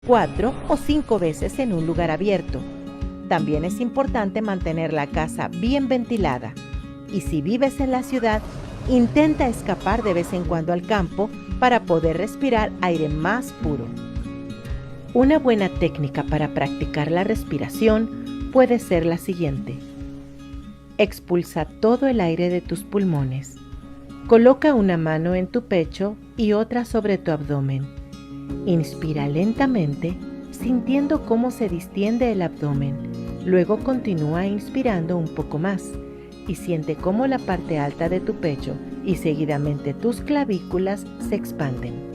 4 o 5 veces en un lugar abierto. También es importante mantener la casa bien ventilada. Y si vives en la ciudad, intenta escapar de vez en cuando al campo para poder respirar aire más puro. Una buena técnica para practicar la respiración puede ser la siguiente. Expulsa todo el aire de tus pulmones. Coloca una mano en tu pecho y otra sobre tu abdomen. Inspira lentamente, sintiendo cómo se distiende el abdomen. Luego continúa inspirando un poco más y siente cómo la parte alta de tu pecho y seguidamente tus clavículas se expanden.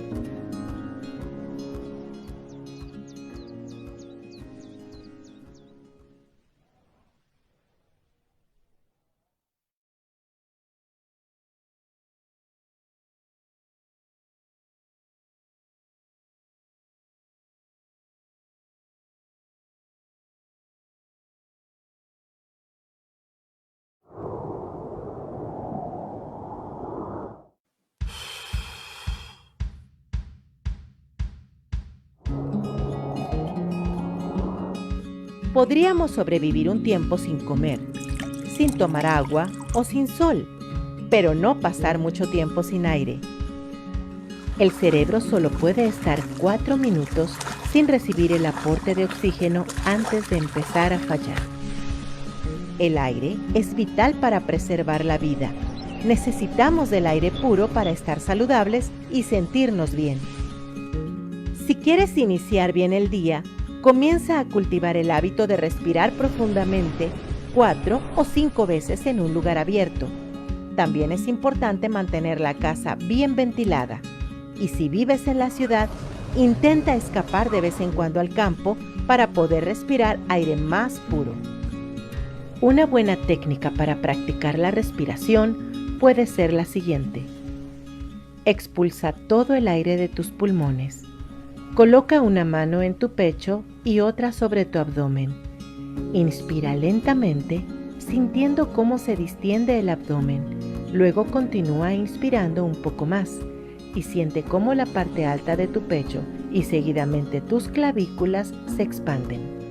Podríamos sobrevivir un tiempo sin comer, sin tomar agua o sin sol, pero no pasar mucho tiempo sin aire. El cerebro solo puede estar 4 minutos sin recibir el aporte de oxígeno antes de empezar a fallar. El aire es vital para preservar la vida. Necesitamos del aire puro para estar saludables y sentirnos bien. Si quieres iniciar bien el día, comienza a cultivar el hábito de respirar profundamente 4 o 5 veces en un lugar abierto. También es importante mantener la casa bien ventilada. Y si vives en la ciudad, intenta escapar de vez en cuando al campo para poder respirar aire más puro. Una buena técnica para practicar la respiración puede ser la siguiente. Expulsa todo el aire de tus pulmones. Coloca una mano en tu pecho y otra sobre tu abdomen. Inspira lentamente, sintiendo cómo se distiende el abdomen. Luego continúa inspirando un poco más y siente cómo la parte alta de tu pecho y seguidamente tus clavículas se expanden.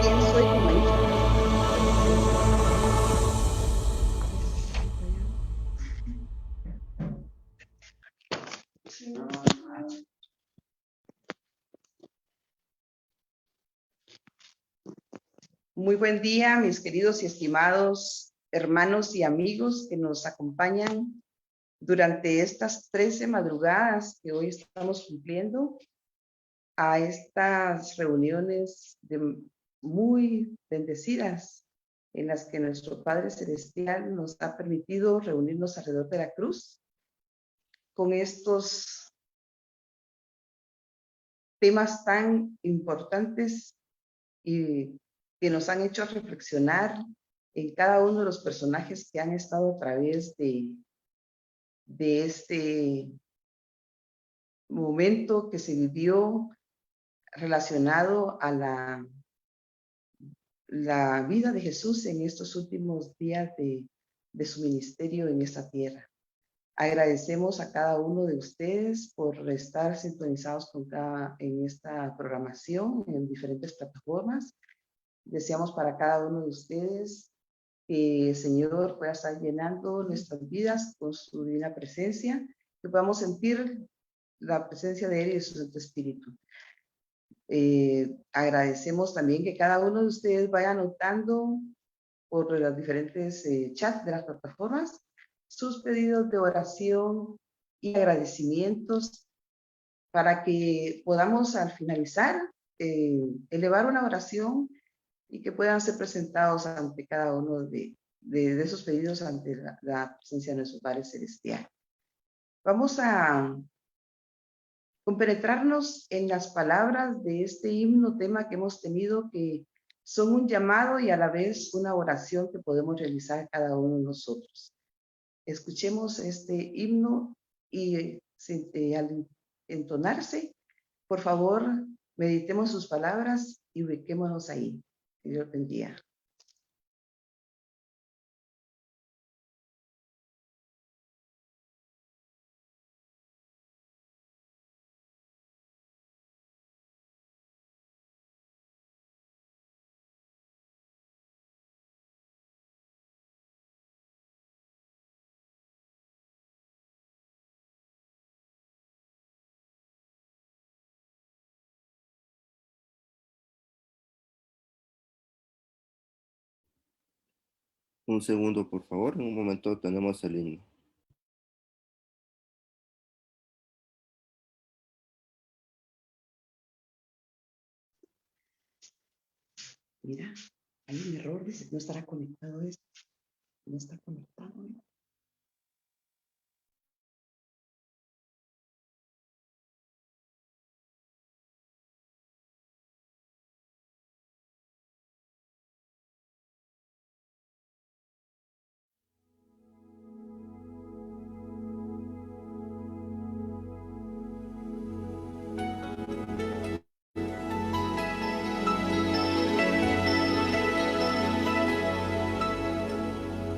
¿Quién soy como hija? Muy buen día, mis queridos y estimados hermanos y amigos que nos acompañan durante estas 13 madrugadas que hoy estamos cumpliendo a estas reuniones muy bendecidas en las que nuestro Padre Celestial nos ha permitido reunirnos alrededor de la cruz con estos temas tan importantes y que nos han hecho reflexionar en cada uno de los personajes que han estado a través de este momento que se vivió relacionado a la vida de Jesús en estos últimos días de su ministerio en esta tierra. Agradecemos a cada uno de ustedes por estar sintonizados en esta programación en diferentes plataformas. Deseamos para cada uno de ustedes que el Señor pueda estar llenando nuestras vidas con su divina presencia, que podamos sentir la presencia de Él y de su Santo Espíritu. Agradecemos también que cada uno de ustedes vaya anotando por los diferentes chats de las plataformas sus pedidos de oración y agradecimientos para que podamos al finalizar elevar una oración y que puedan ser presentados ante cada uno de esos pedidos ante la presencia de nuestro Padre Celestial. Vamos a compenetrarnos en las palabras de este himno, tema que hemos tenido, que son un llamado y a la vez una oración que podemos realizar cada uno de nosotros. Escuchemos este himno y al entonarse, por favor, meditemos sus palabras y ubiquémonos ahí. Que Dios bendiga. Un segundo, por favor. En un momento tenemos el himno. Mira, hay un error, dice, no estará conectado esto. No está conectado.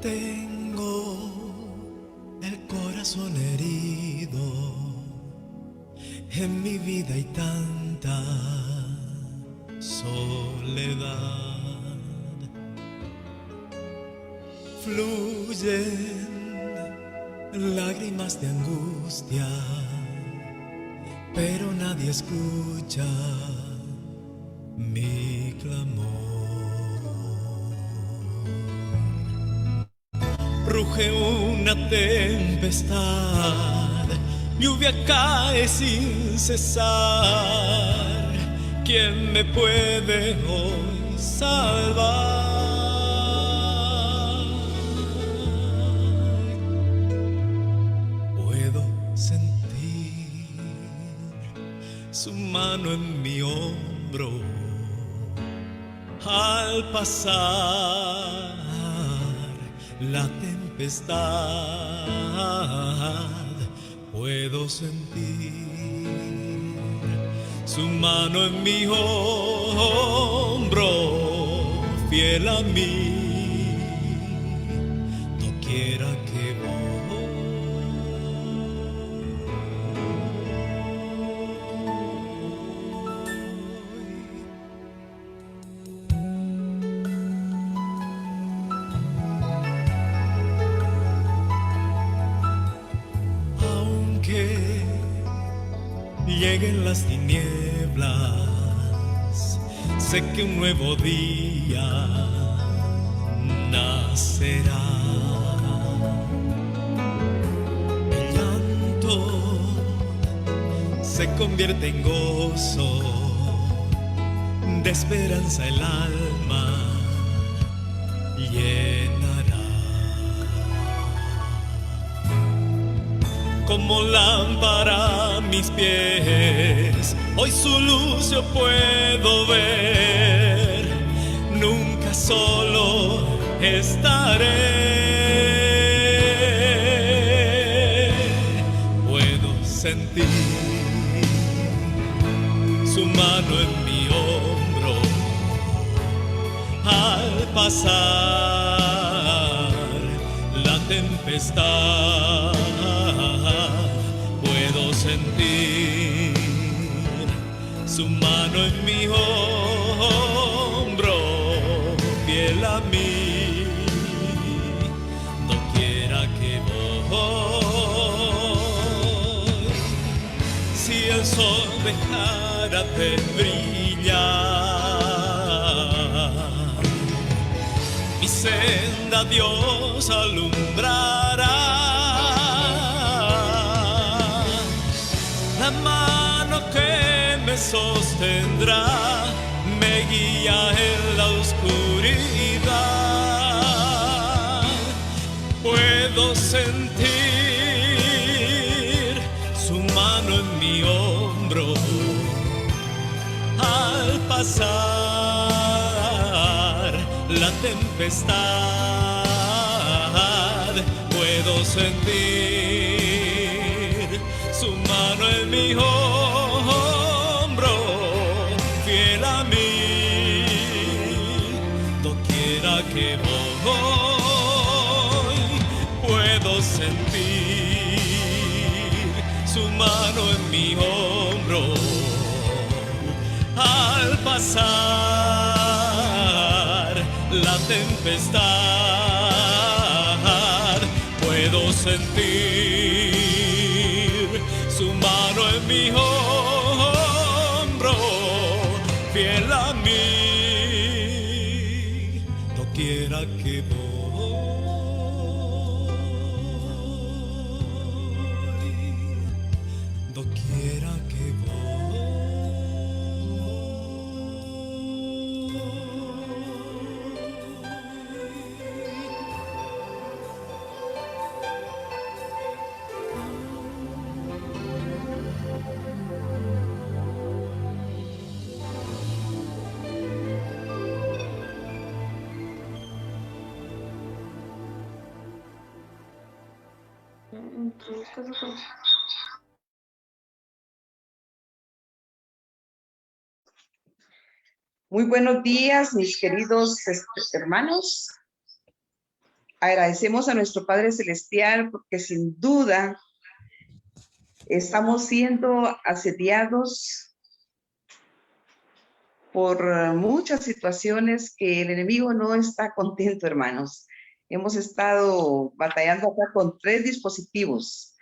Tengo el corazón herido, en mi vida hay tanta soledad. Fluyen lágrimas de angustia, pero nadie escucha mi clamor. Ruge una tempestad, lluvia cae sin cesar. ¿Quién me puede hoy salvar? Puedo sentir su mano en mi hombro al pasar la tempestad. Puedo sentir su mano en mi hombro, fiel a mí, doquiera que lleguen las tinieblas, sé que un nuevo día nacerá. El llanto se convierte en gozo, de esperanza el alma llenará. Como lámpara a mis pies, hoy su luz yo puedo ver. Nunca solo estaré. Puedo sentir su mano en mi hombro, al pasar la tempestad. Puedo sentir su mano en mi hombro, fiel a mí, doquiera que voy. Si el sol dejara de brillar, mi senda Dios alumbrará. La mano que me sostendrá me guía en la oscuridad. Puedo sentir su mano en mi hombro al pasar la tempestad. Puedo sentir su mano en mi hombro, fiel a mí, doquiera que voy. Puedo sentir su mano en mi hombro al pasar la tempestad. Puedo sentir su mano en mi hombro, fiel a mí, doquiera que voy. Doquiera que Muy buenos días, mis queridos hermanos. Agradecemos a nuestro Padre Celestial porque sin duda estamos siendo asediados por muchas situaciones que el enemigo no está contento, hermanos. Hemos estado batallando acá con 3 dispositivos,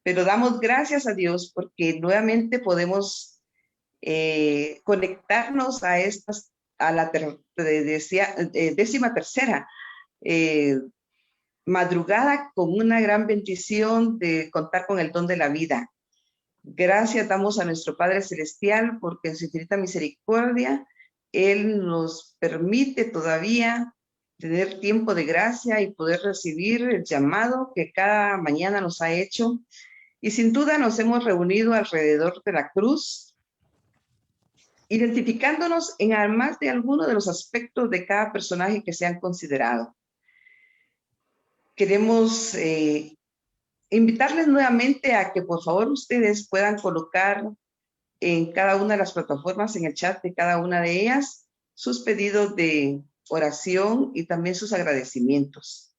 pero damos gracias a Dios porque nuevamente podemos conectarnos a la 13ª madrugada con una gran bendición de contar con el don de la vida. Gracias damos a nuestro Padre Celestial porque en su infinita misericordia Él nos permite todavía tener tiempo de gracia y poder recibir el llamado que cada mañana nos ha hecho. Y sin duda nos hemos reunido alrededor de la cruz, identificándonos en más de alguno de los aspectos de cada personaje que se han considerado. Queremos invitarles nuevamente a que por favor ustedes puedan colocar en cada una de las plataformas, en el chat de cada una de ellas, sus pedidos de oración y también sus agradecimientos.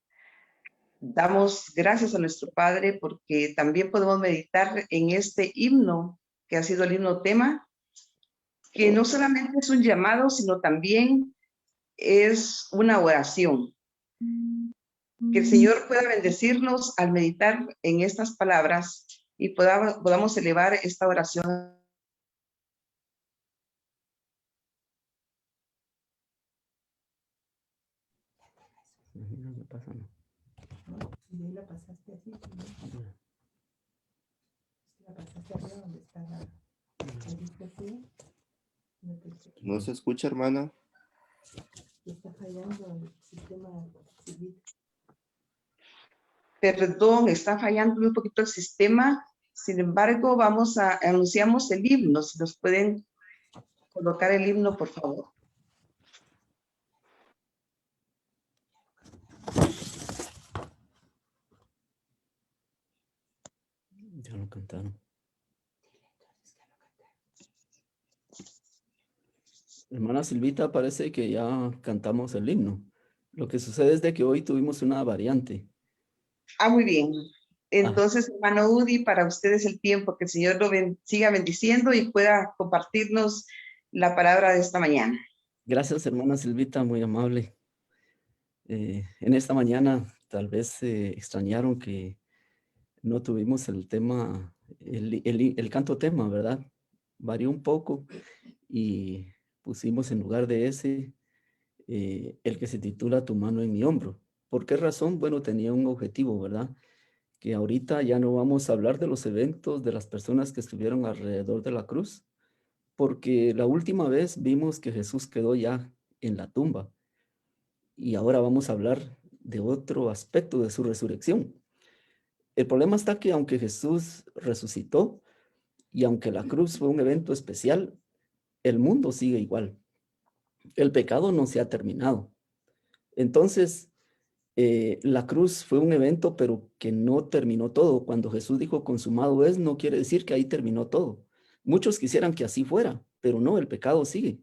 Damos gracias a nuestro Padre porque también podemos meditar en este himno que ha sido el himno tema, que no solamente es un llamado, sino también es una oración. Que el Señor pueda bendecirnos al meditar en estas palabras y podamos elevar esta oración. ¿No se escucha, hermana? Está fallando el sistema. Perdón, está fallando un poquito el sistema. Sin embargo, anunciamos el himno. Si nos pueden colocar el himno, por favor. Ya lo cantaron. Hermana Silvita, parece que ya cantamos el himno. Lo que sucede es de que hoy tuvimos una variante. Ah, muy bien. Ah, Entonces, hermano Udi, para ustedes el tiempo, que el Señor lo siga bendiciendo y pueda compartirnos la palabra de esta mañana. gracias, hermana Silvita, muy amable. En esta mañana tal vez se extrañaron que no tuvimos el tema, el canto tema, ¿verdad? Varió un poco y pusimos en lugar de ese el que se titula Tu mano en mi hombro. ¿Por qué razón? Bueno, tenía un objetivo, ¿verdad? Que ahorita ya no vamos a hablar de los eventos de las personas que estuvieron alrededor de la cruz, porque la última vez vimos que Jesús quedó ya en la tumba y ahora vamos a hablar de otro aspecto de su resurrección. El problema está que aunque Jesús resucitó y aunque la cruz fue un evento especial, el mundo sigue igual. El pecado no se ha terminado. Entonces, la cruz fue un evento, pero que no terminó todo. Cuando Jesús dijo consumado es, no quiere decir que ahí terminó todo. Muchos quisieran que así fuera, pero no, el pecado sigue,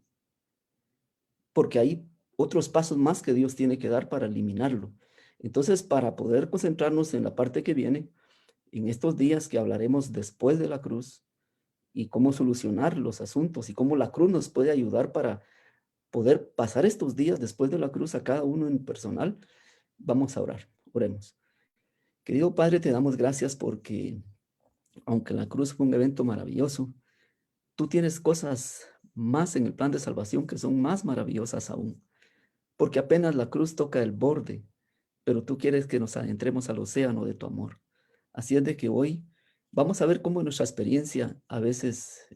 porque hay otros pasos más que Dios tiene que dar para eliminarlo. Entonces, para poder concentrarnos en la parte que viene, en estos días que hablaremos después de la cruz y cómo solucionar los asuntos y cómo la cruz nos puede ayudar para poder pasar estos días después de la cruz a cada uno en personal, vamos a orar. Oremos. Querido Padre, te damos gracias porque, aunque la cruz fue un evento maravilloso, tú tienes cosas más en el plan de salvación que son más maravillosas aún, porque apenas la cruz toca el borde, pero tú quieres que nos adentremos al océano de tu amor. Así es de que hoy vamos a ver cómo nuestra experiencia, a veces,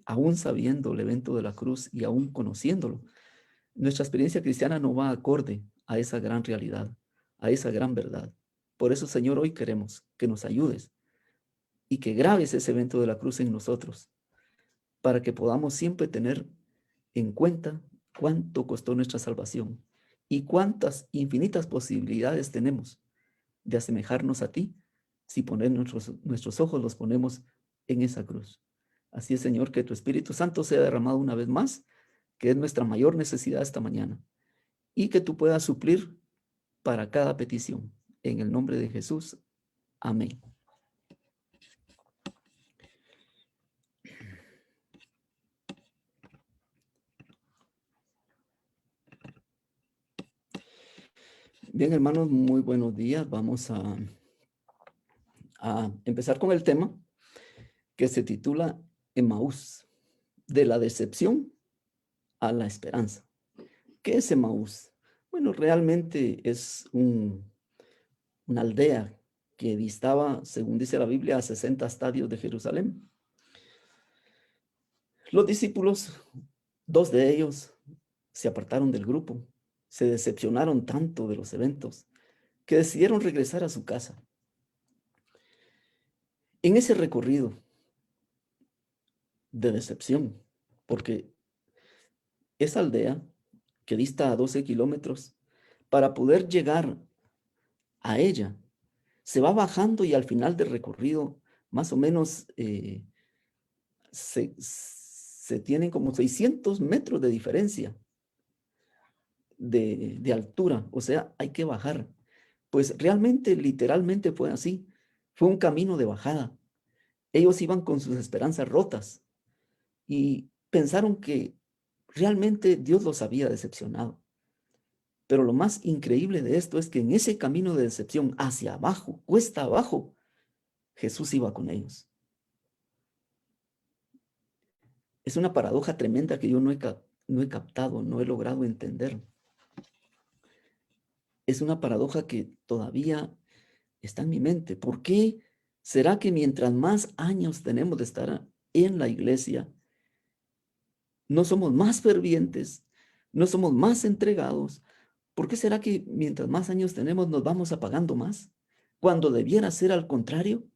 aún sabiendo el evento de la cruz y aún conociéndolo, nuestra experiencia cristiana no va acorde a esa gran realidad, a esa gran verdad. Por eso, Señor, hoy queremos que nos ayudes y que grabes ese evento de la cruz en nosotros, para que podamos siempre tener en cuenta cuánto costó nuestra salvación y cuántas infinitas posibilidades tenemos de asemejarnos a ti si poner nuestros ojos los ponemos en esa cruz. Así es, Señor, que tu Espíritu Santo sea derramado una vez más, que es nuestra mayor necesidad esta mañana, y que tú puedas suplir para cada petición. En el nombre de Jesús. Amén. Bien, hermanos, muy buenos días. Vamos a empezar con el tema que se titula Emaús, de la decepción a la esperanza. ¿Qué es Emaús? Bueno, realmente es una aldea que distaba, según dice la Biblia, a 60 estadios de Jerusalén. Los discípulos, 2 de ellos, se apartaron del grupo, se decepcionaron tanto de los eventos que decidieron regresar a su casa. En ese recorrido de decepción, porque esa aldea que dista a 12 kilómetros, para poder llegar a ella, se va bajando y al final del recorrido, más o menos, se tienen como 600 metros de diferencia de altura, o sea, hay que bajar. Pues realmente, literalmente fue así, fue un camino de bajada. Ellos iban con sus esperanzas rotas y pensaron que realmente Dios los había decepcionado. Pero lo más increíble de esto es que en ese camino de decepción hacia abajo, cuesta abajo, Jesús iba con ellos. Es una paradoja tremenda que yo no he captado, no he logrado entender. Es una paradoja que todavía está en mi mente. ¿Por qué será que mientras más años tenemos de estar en la iglesia, no somos más fervientes, no somos más entregados? ¿Por qué será que mientras más años tenemos nos vamos apagando más? Cuando debiera ser al contrario.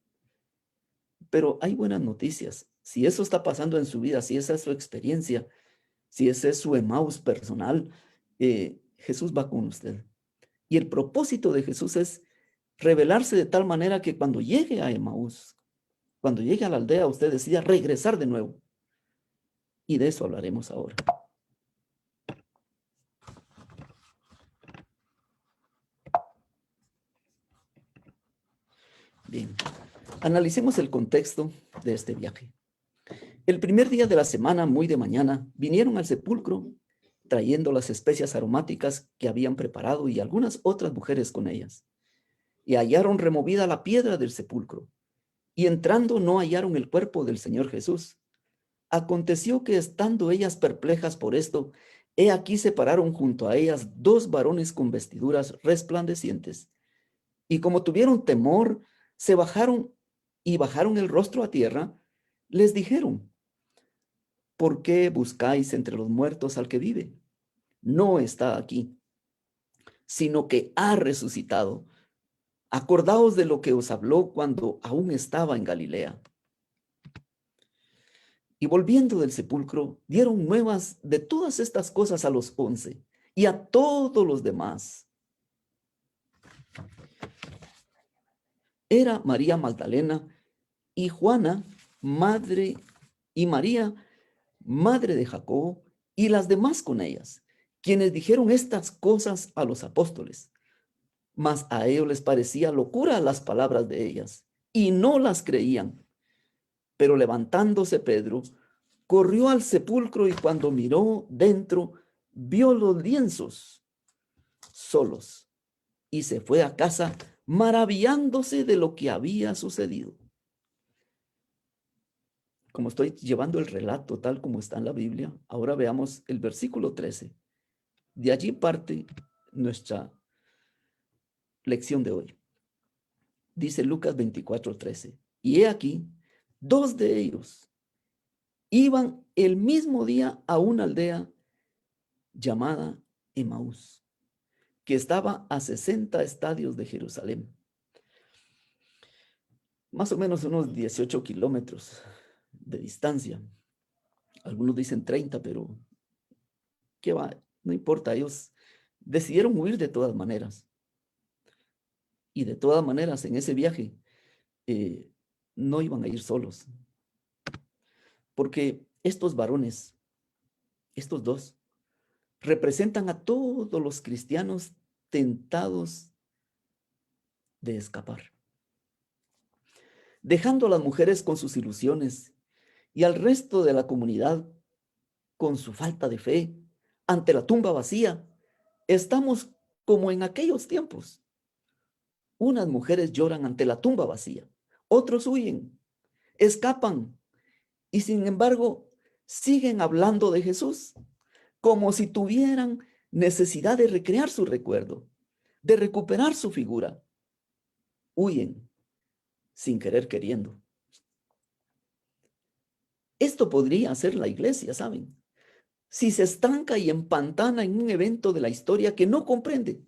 Pero hay buenas noticias. Si eso está pasando en su vida, si esa es su experiencia, si ese es su Emaús personal, Jesús va con usted. Y el propósito de Jesús es revelarse de tal manera que cuando llegue a Emaús, cuando llegue a la aldea, usted decida regresar de nuevo. Y de eso hablaremos ahora. Bien, analicemos el contexto de este viaje. El primer día de la semana, muy de mañana, vinieron al sepulcro trayendo las especias aromáticas que habían preparado y algunas otras mujeres con ellas. Y hallaron removida la piedra del sepulcro. Y entrando no hallaron el cuerpo del Señor Jesús. Aconteció que estando ellas perplejas por esto, he aquí se pararon junto a ellas dos varones con vestiduras resplandecientes. Y como tuvieron temor, se bajaron y bajaron el rostro a tierra, les dijeron: ¿por qué buscáis entre los muertos al que vive? No está aquí, sino que ha resucitado. Acordaos de lo que os habló cuando aún estaba en Galilea. Y volviendo del sepulcro, dieron nuevas de todas estas cosas a los 11 y a todos los demás. Era María Magdalena y Juana, madre, y María, madre de Jacobo, y las demás con ellas, quienes dijeron estas cosas a los apóstoles. Mas a ellos les parecía locura las palabras de ellas, y no las creían. Pero levantándose Pedro, corrió al sepulcro y cuando miró dentro, vio los lienzos solos y se fue a casa maravillándose de lo que había sucedido. Como estoy llevando el relato tal como está en la Biblia, ahora veamos el versículo 13. De allí parte nuestra lección de hoy. Dice Lucas 24:13. Y he aquí, dos de ellos iban el mismo día a una aldea llamada Emaús, que estaba a 60 estadios de Jerusalén. Más o menos unos 18 kilómetros de distancia. Algunos dicen 30, pero ¿qué va? No importa, ellos decidieron huir de todas maneras. Y de todas maneras, en ese viaje, no iban a ir solos. Porque estos varones, estos dos, representan a todos los cristianos tentados de escapar. Dejando a las mujeres con sus ilusiones y al resto de la comunidad con su falta de fe ante la tumba vacía, estamos como en aquellos tiempos. Unas mujeres lloran ante la tumba vacía, otros huyen, escapan y sin embargo siguen hablando de Jesús como si tuvieran necesidad de recrear su recuerdo, de recuperar su figura. Huyen sin querer queriendo. Esto podría ser la iglesia, ¿saben? Si se estanca y empantana en un evento de la historia que no comprende,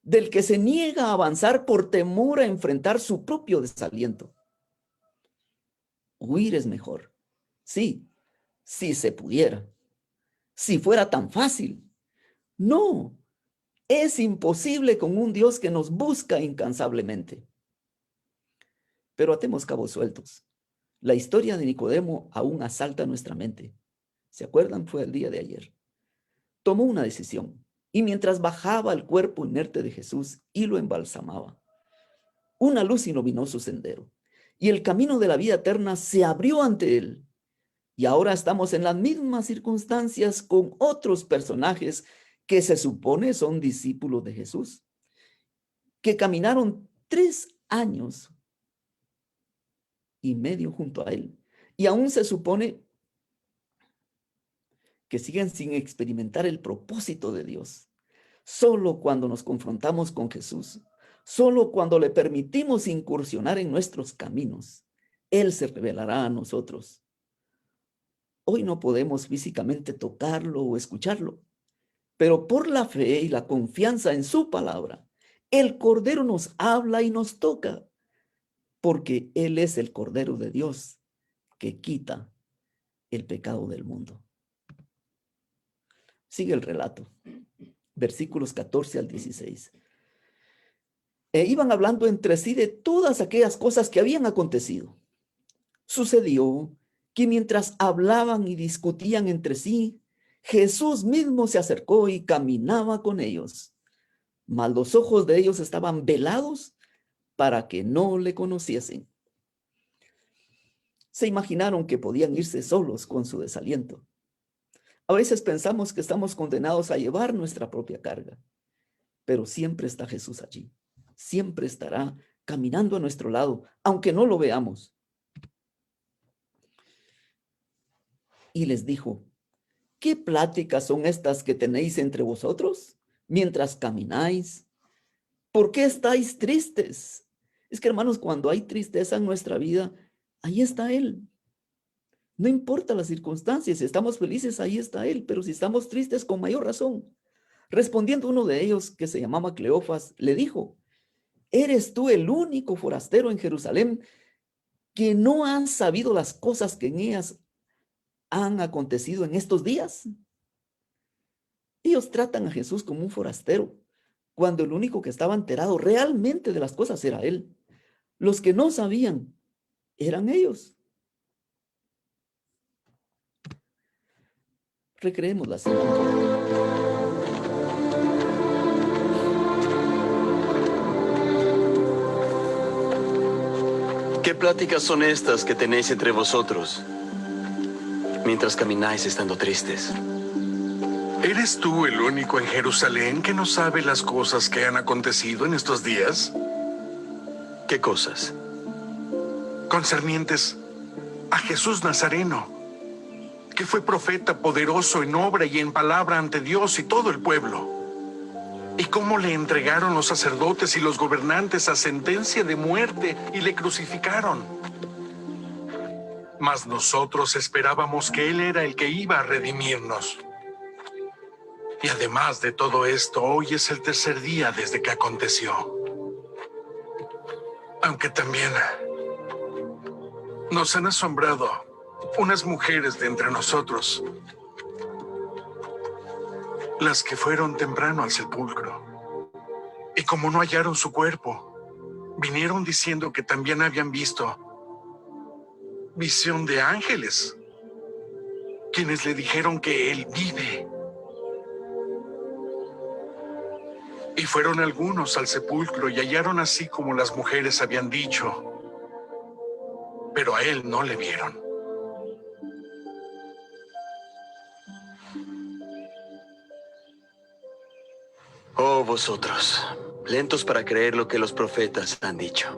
del que se niega a avanzar por temor a enfrentar su propio desaliento. Huir es mejor. Sí, si se pudiera. Si fuera tan fácil. No, es imposible con un Dios que nos busca incansablemente. Pero atemos cabos sueltos. La historia de Nicodemo aún asalta nuestra mente. ¿Se acuerdan? Fue el día de ayer. Tomó una decisión y mientras bajaba el cuerpo inerte de Jesús y lo embalsamaba, una luz iluminó su sendero y el camino de la vida eterna se abrió ante él. Y ahora estamos en las mismas circunstancias con otros personajes que se supone son discípulos de Jesús, que caminaron 3 años y medio junto a él. Y aún se supone que siguen sin experimentar el propósito de Dios. Solo cuando nos confrontamos con Jesús, solo cuando le permitimos incursionar en nuestros caminos, Él se revelará a nosotros. Hoy no podemos físicamente tocarlo o escucharlo, pero por la fe y la confianza en su palabra, el Cordero nos habla y nos toca, porque Él es el Cordero de Dios que quita el pecado del mundo. Sigue el relato, versículos 14 al 16. Iban hablando entre sí de todas aquellas cosas que habían acontecido. Sucedió que mientras hablaban y discutían entre sí, Jesús mismo se acercó y caminaba con ellos. Mas los ojos de ellos estaban velados para que no le conociesen. Se imaginaron que podían irse solos con su desaliento. A veces pensamos que estamos condenados a llevar nuestra propia carga, pero siempre está Jesús allí. Siempre estará caminando a nuestro lado, aunque no lo veamos. Y les dijo: ¿qué pláticas son estas que tenéis entre vosotros mientras camináis? ¿Por qué estáis tristes? Es que, hermanos, cuando hay tristeza en nuestra vida, ahí está Él. No importa las circunstancias, si estamos felices, ahí está Él, pero si estamos tristes, con mayor razón. Respondiendo uno de ellos, que se llamaba Cleofas, le dijo: ¿eres tú el único forastero en Jerusalén que no han sabido las cosas que en ellas han acontecido en estos días? Ellos tratan a Jesús como un forastero, cuando el único que estaba enterado realmente de las cosas era Él. Los que no sabían eran ellos. Recreemos la escena. ¿Qué pláticas son estas que tenéis entre vosotros mientras camináis estando tristes? ¿Eres tú el único en Jerusalén que no sabe las cosas que han acontecido en estos días? ¿Qué cosas? Concernientes a Jesús Nazareno, que fue profeta poderoso en obra y en palabra ante Dios y todo el pueblo. Y cómo le entregaron los sacerdotes y los gobernantes a sentencia de muerte y le crucificaron. Mas nosotros esperábamos que Él era el que iba a redimirnos. Y además de todo esto, hoy es el tercer día desde que aconteció. Aunque también nos han asombrado unas mujeres de entre nosotros, las que fueron temprano al sepulcro. Y como no hallaron su cuerpo, vinieron diciendo que también habían visto visión de ángeles, quienes le dijeron que Él vive. Y fueron algunos al sepulcro y hallaron así como las mujeres habían dicho, pero a Él no le vieron. Oh, vosotros, lentos para creer lo que los profetas han dicho.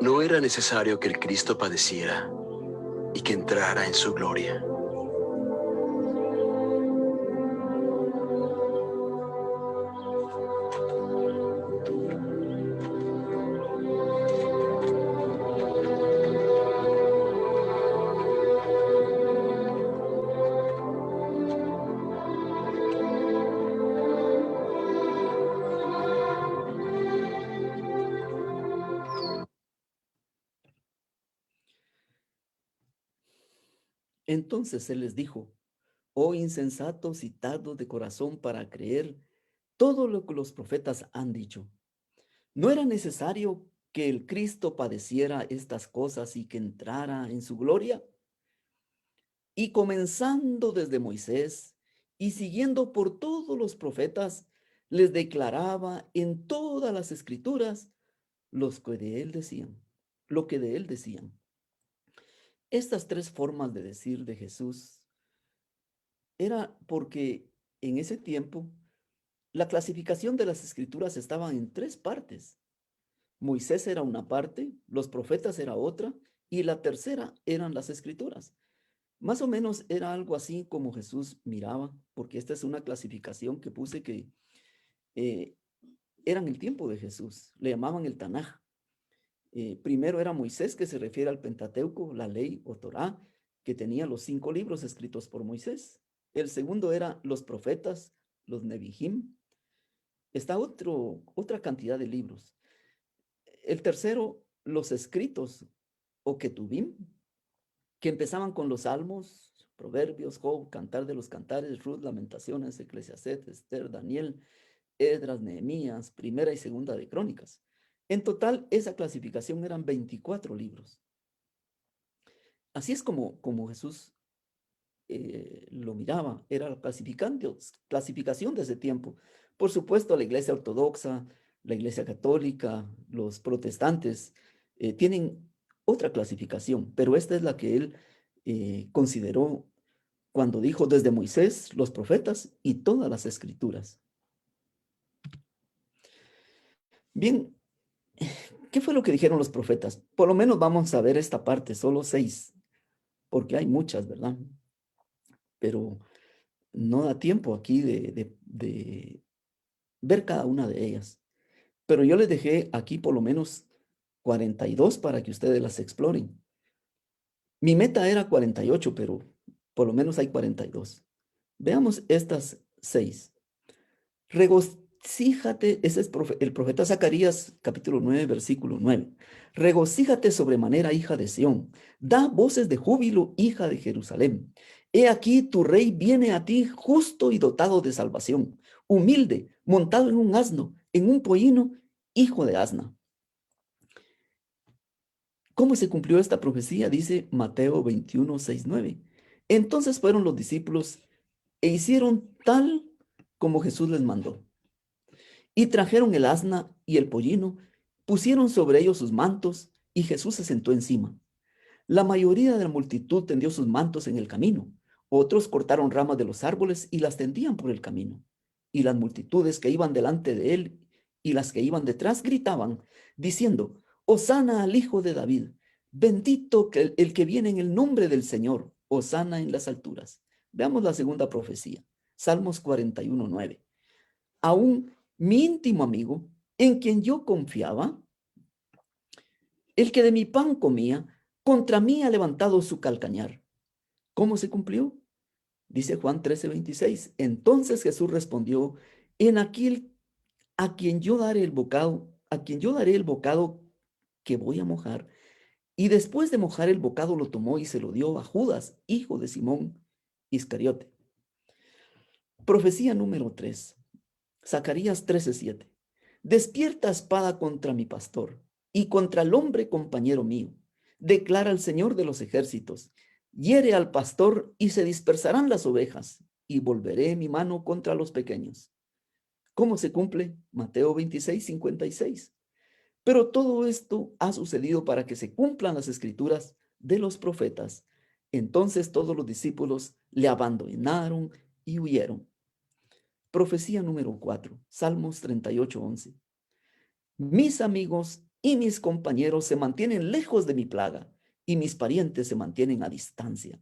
¿No era necesario que el Cristo padeciera y que entrara en su gloria? Entonces Él les dijo: oh insensatos y tardos de corazón para creer todo lo que los profetas han dicho. ¿No era necesario que el Cristo padeciera estas cosas y que entrara en su gloria? Y comenzando desde Moisés y siguiendo por todos los profetas, les declaraba en todas las escrituras lo que de él decían. Estas tres formas de decir de Jesús era porque en ese tiempo la clasificación de las escrituras estaba en tres partes. Moisés era una parte, los profetas era otra, y la tercera eran las escrituras. Más o menos era algo así como Jesús miraba, porque esta es una clasificación que puse que era en el tiempo de Jesús, le llamaban el Tanaj. Primero era Moisés, que se refiere al Pentateuco, la ley o Torá, que tenía los 5 libros escritos por Moisés. El segundo era los profetas, los Nebijim. Está otra cantidad de libros. El tercero, los escritos o Ketubim, que empezaban con los Salmos, Proverbios, Job, Cantar de los Cantares, Ruth, Lamentaciones, Eclesiastés, Esther, Daniel, Esdras, Nehemías, Primera y Segunda de Crónicas. En total, esa clasificación eran 24 libros. Así es como Jesús lo miraba, era la clasificación de ese tiempo. Por supuesto, la iglesia ortodoxa La Iglesia Católica, los protestantes, tienen otra clasificación, pero esta es la que él consideró cuando dijo desde Moisés, los profetas y todas las escrituras. Bien, ¿qué fue lo que dijeron los profetas? Por lo menos vamos a ver esta parte, solo 6, porque hay muchas, ¿verdad? Pero no da tiempo aquí de ver cada una de ellas. Pero yo les dejé aquí por lo menos 42 para que ustedes las exploren. Mi meta era 48, pero por lo menos hay 42. Veamos estas 6. Regocíjate, ese es el profeta Zacarías, capítulo 9, versículo 9. Regocíjate sobremanera, hija de Sión. Da voces de júbilo, hija de Jerusalén. He aquí tu rey viene a ti justo y dotado de salvación, humilde, montado en un asno, en un pollino, hijo de asna. ¿Cómo se cumplió esta profecía? Dice Mateo 21, 6, 9. Entonces fueron los discípulos e hicieron tal como Jesús les mandó. Y trajeron el asna y el pollino, pusieron sobre ellos sus mantos, y Jesús se sentó encima. La mayoría de la multitud tendió sus mantos en el camino. Otros cortaron ramas de los árboles y las tendían por el camino. Y las multitudes que iban delante de él y las que iban detrás gritaban, diciendo, Hosana al Hijo de David, bendito el que viene en el nombre del Señor, Hosana en las alturas. Veamos la segunda profecía, Salmos 41, 9. Aún mi íntimo amigo, en quien yo confiaba, el que de mi pan comía, contra mí ha levantado su calcañar. ¿Cómo se cumplió? Dice Juan 13:26. Entonces Jesús respondió, en aquel a quien yo daré el bocado que voy a mojar. Y después de mojar el bocado lo tomó y se lo dio a Judas, hijo de Simón Iscariote. Profecía número 3. Zacarías 13:7. Despierta espada contra mi pastor y contra el hombre compañero mío, declara el Señor de los ejércitos. Hiere al pastor y se dispersarán las ovejas, y volveré mi mano contra los pequeños. ¿Cómo se cumple? Mateo 26:56. Pero todo esto ha sucedido para que se cumplan las escrituras de los profetas. Entonces todos los discípulos le abandonaron y huyeron. Profecía número 4, Salmos 38:11. Mis amigos y mis compañeros se mantienen lejos de mi plaga, y mis parientes se mantienen a distancia.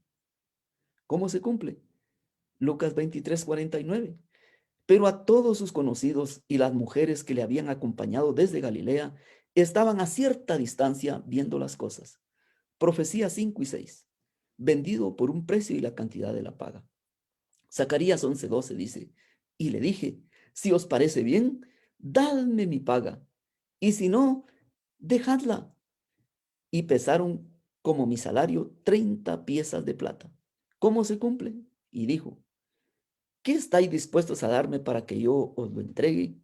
¿Cómo se cumple? Lucas 23:49. Pero a todos sus conocidos y las mujeres que le habían acompañado desde Galilea estaban a cierta distancia viendo las cosas. Profecía 5 y 6. Vendido por un precio y la cantidad de la paga. Zacarías 11:12 dice, y le dije, si os parece bien, dadme mi paga, y si no, dejadla. Y pesaron como mi salario 30 piezas de plata. ¿Cómo se cumple? Y dijo, ¿qué estáis dispuestos a darme para que yo os lo entregue?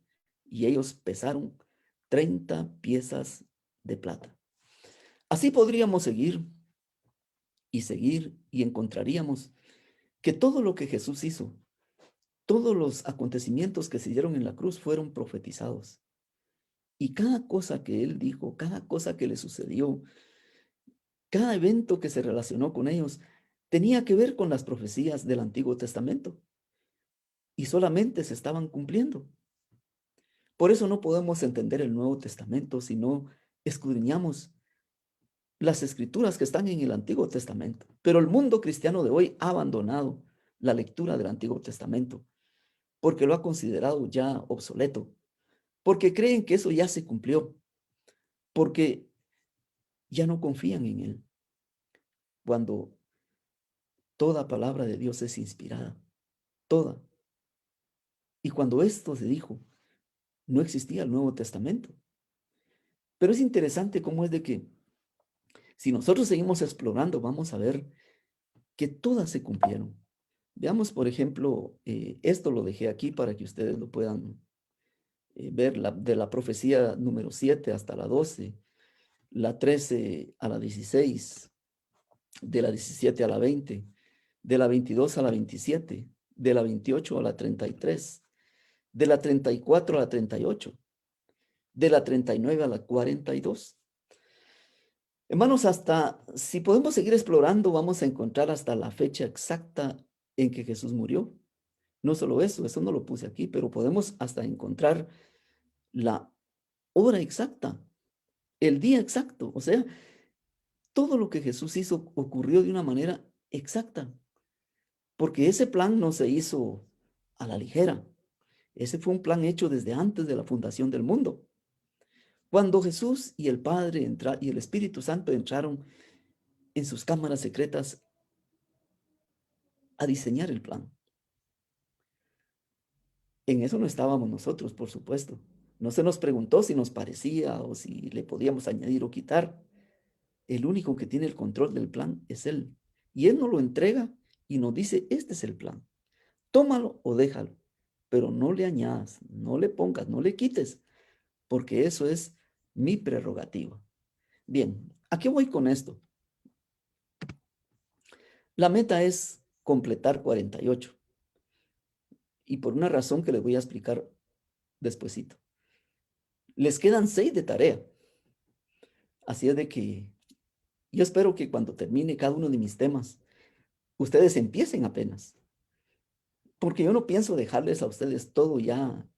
Y ellos pesaron 30 piezas de plata. Así podríamos seguir y encontraríamos que todo lo que Jesús hizo, todos los acontecimientos que se dieron en la cruz fueron profetizados. Y cada cosa que él dijo, cada cosa que le sucedió, cada evento que se relacionó con ellos, tenía que ver con las profecías del Antiguo Testamento. Y solamente se estaban cumpliendo. Por eso no podemos entender el Nuevo Testamento si no escudriñamos las escrituras que están en el Antiguo Testamento. Pero el mundo cristiano de hoy ha abandonado la lectura del Antiguo Testamento porque lo ha considerado ya obsoleto, porque creen que eso ya se cumplió, porque ya no confían en él. Cuando toda palabra de Dios es inspirada, toda. Y cuando esto se dijo, no existía el Nuevo Testamento. Pero es interesante cómo es de que si nosotros seguimos explorando, vamos a ver que todas se cumplieron. Veamos, por ejemplo, esto lo dejé aquí para que ustedes lo puedan ver, de la profecía número 7 hasta la 12, la 13 a la 16, de la 17 a la 20, de la 22 a la 27, de la 28 a la 33, de la 34 a la 38. de la 39 a la 42. Hermanos, hasta si podemos seguir explorando, vamos a encontrar hasta la fecha exacta en que Jesús murió. No solo eso no lo puse aquí, pero podemos hasta encontrar la hora exacta, el día exacto. O sea, todo lo que Jesús hizo ocurrió de una manera exacta, porque ese plan no se hizo a la ligera. Ese fue un plan hecho desde antes de la fundación del mundo. Cuando Jesús y el Padre y el Espíritu Santo entraron en sus cámaras secretas a diseñar el plan. En eso no estábamos nosotros, por supuesto. No se nos preguntó si nos parecía o si le podíamos añadir o quitar. El único que tiene el control del plan es Él. Y Él nos lo entrega y nos dice, este es el plan. Tómalo o déjalo, pero no le añadas, no le pongas, no le quites, porque eso es mi prerrogativa. Bien, ¿a qué voy con esto? La meta es completar 48. Y por una razón que les voy a explicar despuesito. Les quedan 6 de tarea. Así es de que yo espero que cuando termine cada uno de mis temas, ustedes empiecen apenas. Porque yo no pienso dejarles a ustedes todo ya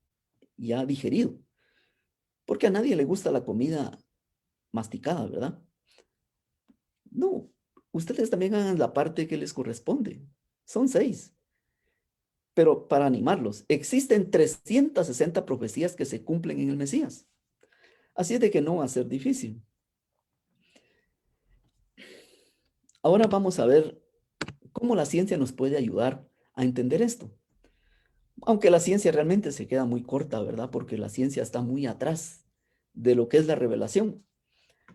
digerido. Porque a nadie le gusta la comida masticada, ¿verdad? No, ustedes también hagan la parte que les corresponde. Son 6. Pero para animarlos, existen 360 profecías que se cumplen en el Mesías. Así es de que no va a ser difícil. Ahora vamos a ver cómo la ciencia nos puede ayudar a entender esto. Aunque la ciencia realmente se queda muy corta, ¿verdad? Porque la ciencia está muy atrás de lo que es la revelación.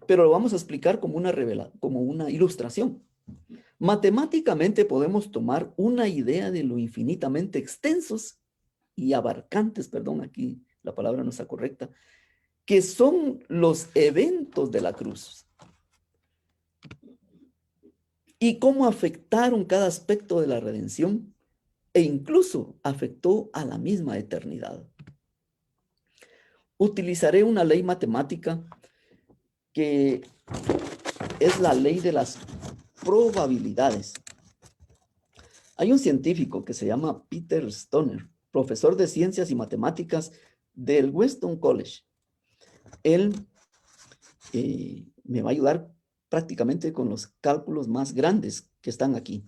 Pero lo vamos a explicar como una ilustración. Matemáticamente podemos tomar una idea de lo infinitamente extensos y abarcantes, perdón, aquí la palabra no está correcta, que son los eventos de la cruz. Y cómo afectaron cada aspecto de la redención e incluso afectó a la misma eternidad. Utilizaré una ley matemática que es la ley de las probabilidades. Hay un científico que se llama Peter Stoner, profesor de ciencias y matemáticas del Weston College. Él me va a ayudar prácticamente con los cálculos más grandes que están aquí.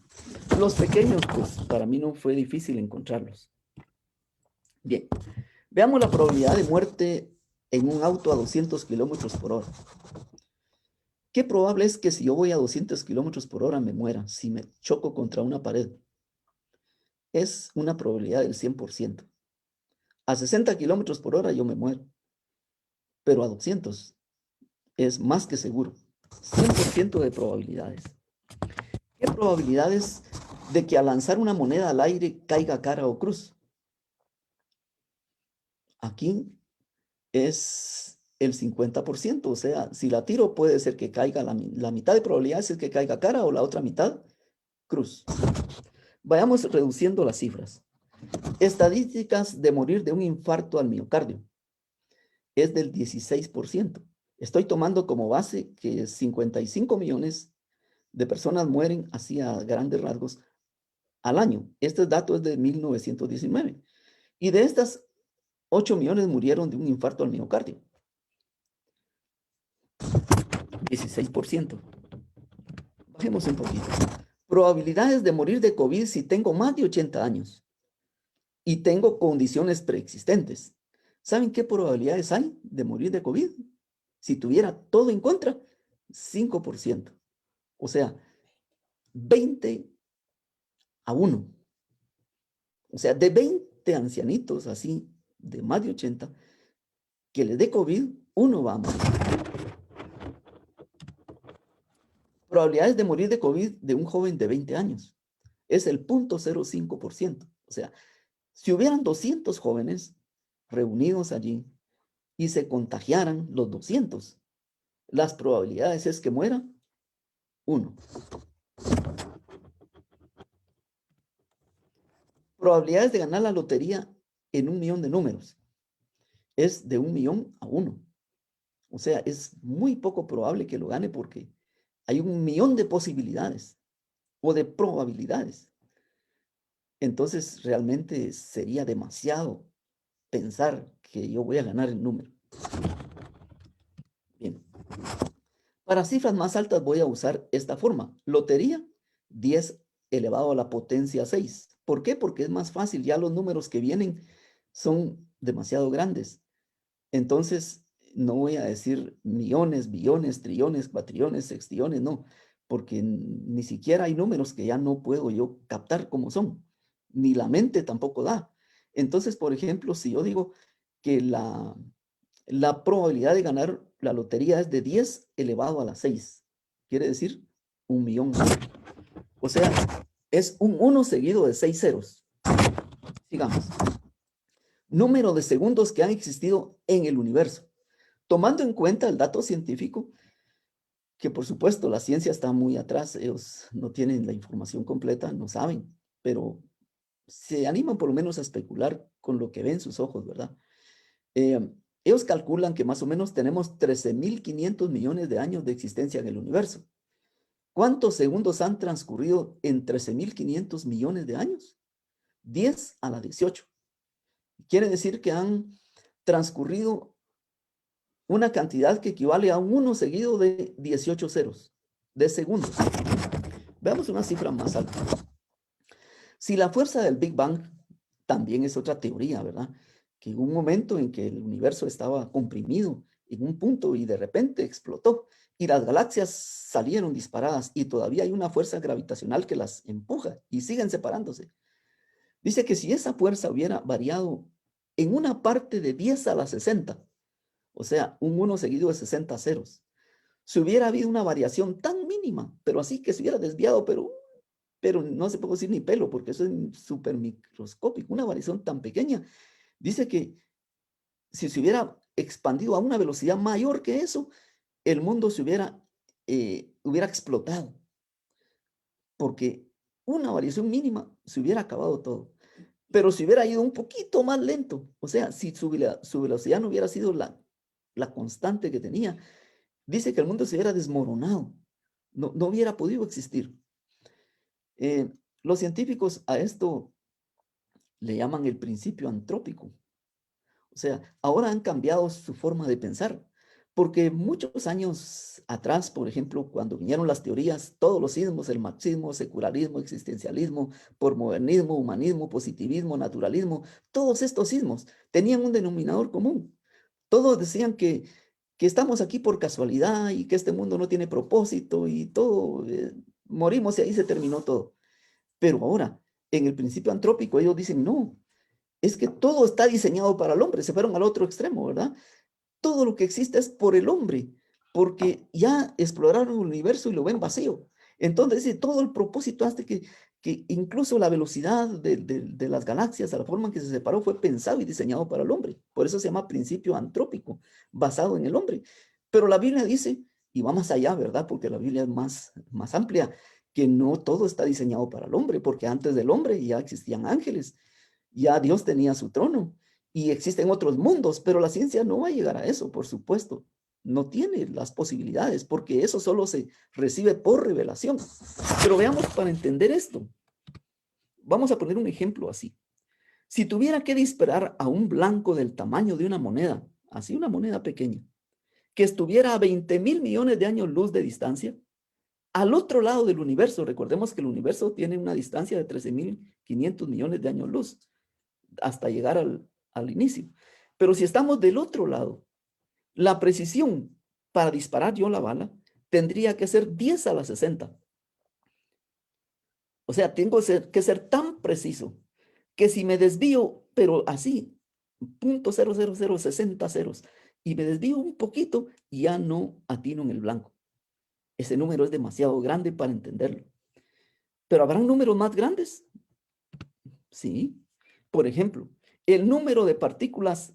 Los pequeños, pues para mí no fue difícil encontrarlos. Bien, veamos la probabilidad de muerte en un auto a 200 kilómetros por hora. ¿Qué probable es que si yo voy a 200 kilómetros por hora me muera si me choco contra una pared? Es una probabilidad del 100%. A 60 kilómetros por hora yo me muero, pero a 200 es más que seguro. 100% de probabilidades. ¿Qué probabilidades de que al lanzar una moneda al aire caiga cara o cruz? Aquí es el 50%, o sea, si la tiro puede ser que caiga la mitad de probabilidades es que caiga cara o la otra mitad cruz. Vayamos reduciendo las cifras. Estadísticas de morir de un infarto al miocardio es del 16%. Estoy tomando como base que 55 millones de personas mueren así a grandes rasgos al año. Este dato es de 1919. Y de estas, 8 millones murieron de un infarto al miocardio. 16%. Bajemos un poquito. Probabilidades de morir de COVID si tengo más de 80 años y tengo condiciones preexistentes. ¿Saben qué probabilidades hay de morir de COVID? Si tuviera todo en contra, 5%. O sea, 20 a 1. O sea, de 20 ancianitos así, de más de 80, que les dé COVID, uno va a morir. Probabilidades de morir de COVID de un joven de 20 años es el 0.05%. O sea, si hubieran 200 jóvenes reunidos allí y se contagiaran los 200, las probabilidades es que muera 1. Probabilidades de ganar la lotería en 1 millón de números. es de 1.000.000 a 1. O sea, es muy poco probable que lo gane porque hay 1.000.000 de posibilidades o de probabilidades. Entonces, realmente sería demasiado pensar que yo voy a ganar el número. Bien. Para cifras más altas voy a usar esta forma. Lotería, 10 elevado a la potencia 6. ¿Por qué? Porque es más fácil. Ya los números que vienen son demasiado grandes. Entonces, no voy a decir millones, billones, trillones, cuatrillones, sextillones, no. Porque ni siquiera hay números que ya no puedo yo captar como son. Ni la mente tampoco da. Entonces, por ejemplo, si yo digo que la probabilidad de ganar la lotería es de 10 elevado a la 6. Quiere decir 1.000.000. O sea, es un 1 seguido de 6 ceros. Sigamos. Número de segundos que han existido en el universo. Tomando en cuenta el dato científico, que por supuesto la ciencia está muy atrás, ellos no tienen la información completa, no saben, pero se animan por lo menos a especular con lo que ven sus ojos, ¿verdad? Ellos calculan que más o menos tenemos 13.500 millones de años de existencia en el universo. ¿Cuántos segundos han transcurrido en 13.500 millones de años? 10 a la 18. Quiere decir que han transcurrido una cantidad que equivale a un 1 seguido de 18 ceros de segundos. Veamos una cifra más alta. Si la fuerza del Big Bang también es otra teoría, ¿verdad? Que hubo un momento en que el universo estaba comprimido en un punto y de repente explotó y las galaxias salieron disparadas y todavía hay una fuerza gravitacional que las empuja y siguen separándose. Dice que si esa fuerza hubiera variado en una parte de 10 a la 60, o sea, un 1 seguido de 60 ceros, si hubiera habido una variación tan mínima, pero así que se hubiera desviado, pero no se puede decir ni pelo, porque eso es súper microscópico, una variación tan pequeña. Dice que si se hubiera expandido a una velocidad mayor que eso, el mundo se hubiera explotado, porque una variación mínima se hubiera acabado todo. Pero si hubiera ido un poquito más lento, o sea, si su velocidad no hubiera sido la constante que tenía, dice que el mundo se hubiera desmoronado, no hubiera podido existir. Los científicos a esto le llaman el principio antrópico. O sea, ahora han cambiado su forma de pensar, porque muchos años atrás, por ejemplo, cuando vinieron las teorías, todos los ismos, el marxismo, secularismo, existencialismo, posmodernismo, humanismo, positivismo, naturalismo, todos estos ismos tenían un denominador común. Todos decían que estamos aquí por casualidad y que este mundo no tiene propósito y todo, morimos y ahí se terminó todo. Pero ahora, en el principio antrópico, ellos dicen, no, es que todo está diseñado para el hombre. Se fueron al otro extremo, ¿verdad? Todo lo que existe es por el hombre, porque ya exploraron el universo y lo ven vacío. Entonces, dice, todo el propósito hace que incluso la velocidad de las galaxias, a la forma en que se separó, fue pensado y diseñado para el hombre. Por eso se llama principio antrópico, basado en el hombre. Pero la Biblia dice, y va más allá, ¿verdad? Porque la Biblia es más amplia, que no todo está diseñado para el hombre, porque antes del hombre ya existían ángeles, ya Dios tenía su trono y existen otros mundos, pero la ciencia no va a llegar a eso, por supuesto. No tiene las posibilidades, porque eso solo se recibe por revelación. Pero veamos para entender esto. Vamos a poner un ejemplo así. Si tuviera que disparar a un blanco del tamaño de una moneda, así una moneda pequeña, que estuviera a 20.000 millones de años luz de distancia, al otro lado del universo, recordemos que el universo tiene una distancia de 13.500 millones de años luz, hasta llegar al inicio. Pero si estamos del otro lado, la precisión para disparar yo la bala tendría que ser 10 a la 60. O sea, tengo que ser tan preciso que si me desvío, pero así, 0.00060 ceros, y me desvío un poquito, ya no atino en el blanco. Ese número es demasiado grande para entenderlo. ¿Pero habrán números más grandes? Sí. Por ejemplo, el número de partículas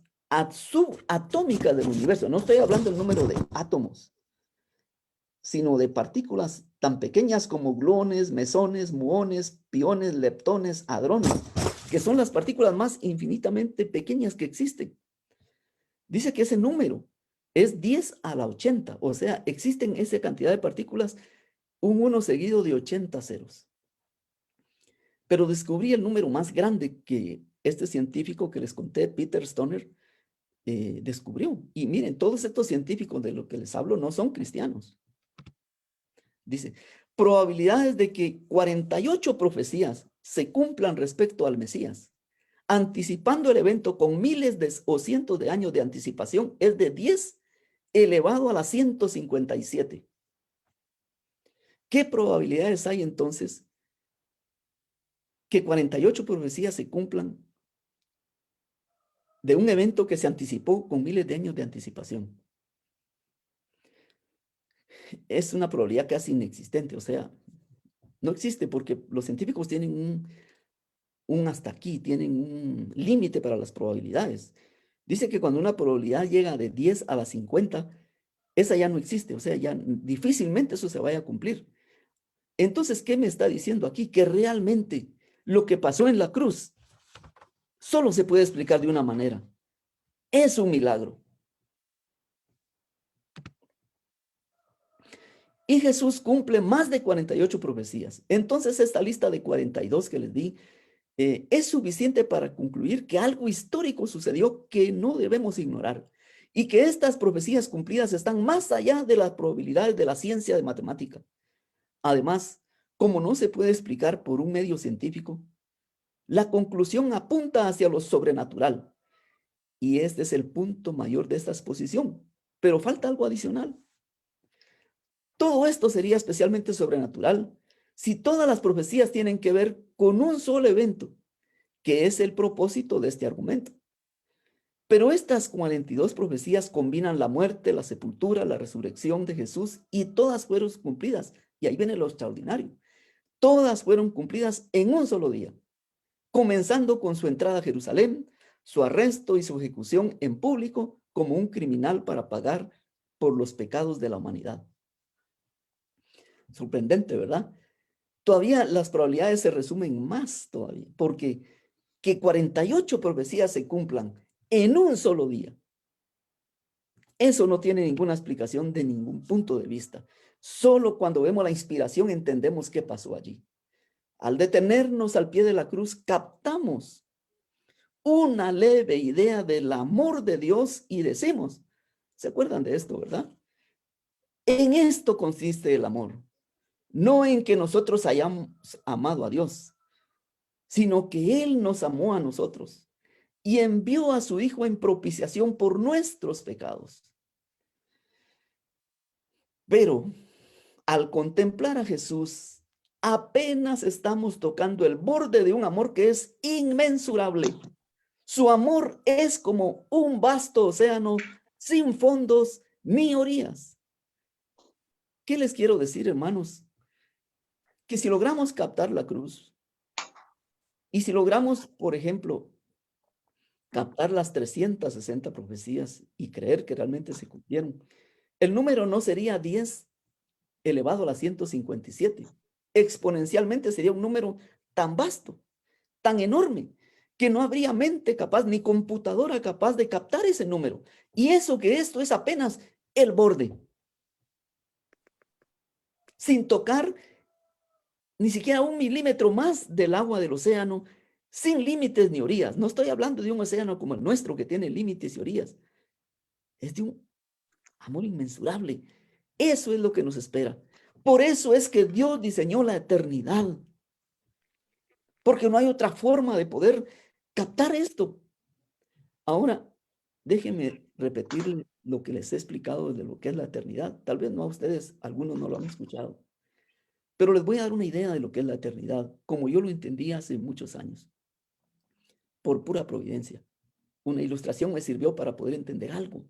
subatómicas del universo, no estoy hablando del número de átomos, sino de partículas tan pequeñas como gluones, mesones, muones, piones, leptones, hadrones, que son las partículas más infinitamente pequeñas que existen. Dice que ese número es 10 a la 80, o sea, existen esa cantidad de partículas, un 1 seguido de 80 ceros. Pero descubrí el número más grande que este científico que les conté, Peter Stoner, descubrió. Y miren, todos estos científicos de lo que les hablo no son cristianos. Dice, probabilidades de que 48 profecías se cumplan respecto al Mesías, anticipando el evento con miles o cientos de años de anticipación, es de 10 elevado a la 157. ¿Qué probabilidades hay entonces que 48 profecías se cumplan de un evento que se anticipó con miles de años de anticipación? Es una probabilidad casi inexistente, o sea, no existe porque los científicos tienen un hasta aquí, tienen un límite para las probabilidades. Dice que cuando una probabilidad llega de 10 a la 50, esa ya no existe, o sea, ya difícilmente eso se vaya a cumplir. Entonces, ¿qué me está diciendo aquí? Que realmente lo que pasó en la cruz solo se puede explicar de una manera. Es un milagro. Y Jesús cumple más de 48 profecías. Entonces, esta lista de 42 que les di es suficiente para concluir que algo histórico sucedió que no debemos ignorar y que estas profecías cumplidas están más allá de las probabilidades de la ciencia de matemática. Además, como no se puede explicar por un medio científico, la conclusión apunta hacia lo sobrenatural. Y este es el punto mayor de esta exposición. Pero falta algo adicional. Todo esto sería especialmente sobrenatural si todas las profecías tienen que ver con un solo evento, que es el propósito de este argumento. Pero estas 42 profecías combinan la muerte, la sepultura, la resurrección de Jesús y todas fueron cumplidas. Y ahí viene lo extraordinario. Todas fueron cumplidas en un solo día, comenzando con su entrada a Jerusalén, su arresto y su ejecución en público como un criminal para pagar por los pecados de la humanidad. Sorprendente, ¿verdad? Todavía las probabilidades se resumen más todavía, porque que 48 profecías se cumplan en un solo día, eso no tiene ninguna explicación de ningún punto de vista. Solo cuando vemos la inspiración entendemos qué pasó allí. Al detenernos al pie de la cruz, captamos una leve idea del amor de Dios y decimos, ¿se acuerdan de esto, verdad? En esto consiste el amor, no en que nosotros hayamos amado a Dios, sino que Él nos amó a nosotros y envió a su Hijo en propiciación por nuestros pecados. Pero al contemplar a Jesús, apenas estamos tocando el borde de un amor que es inmensurable. Su amor es como un vasto océano sin fondos ni orillas. ¿Qué les quiero decir, hermanos? Que si logramos captar la cruz y si logramos, por ejemplo, captar las 360 profecías y creer que realmente se cumplieron, el número no sería 10 elevado a la 157. Exponencialmente sería un número tan vasto, tan enorme, que no habría mente capaz ni computadora capaz de captar ese número. Y eso que esto es apenas el borde, sin tocar ni siquiera 1 milímetro más del agua del océano, sin límites ni orillas. No estoy hablando de un océano como el nuestro que tiene límites y orillas. Es de un amor inmensurable. Eso es lo que nos espera. Por eso es que Dios diseñó la eternidad. Porque no hay otra forma de poder captar esto. Ahora, déjenme repetir lo que les he explicado de lo que es la eternidad. Tal vez no a ustedes, algunos no lo han escuchado. Pero les voy a dar una idea de lo que es la eternidad, como yo lo entendí hace muchos años. Por pura providencia. Una ilustración me sirvió para poder entender algo.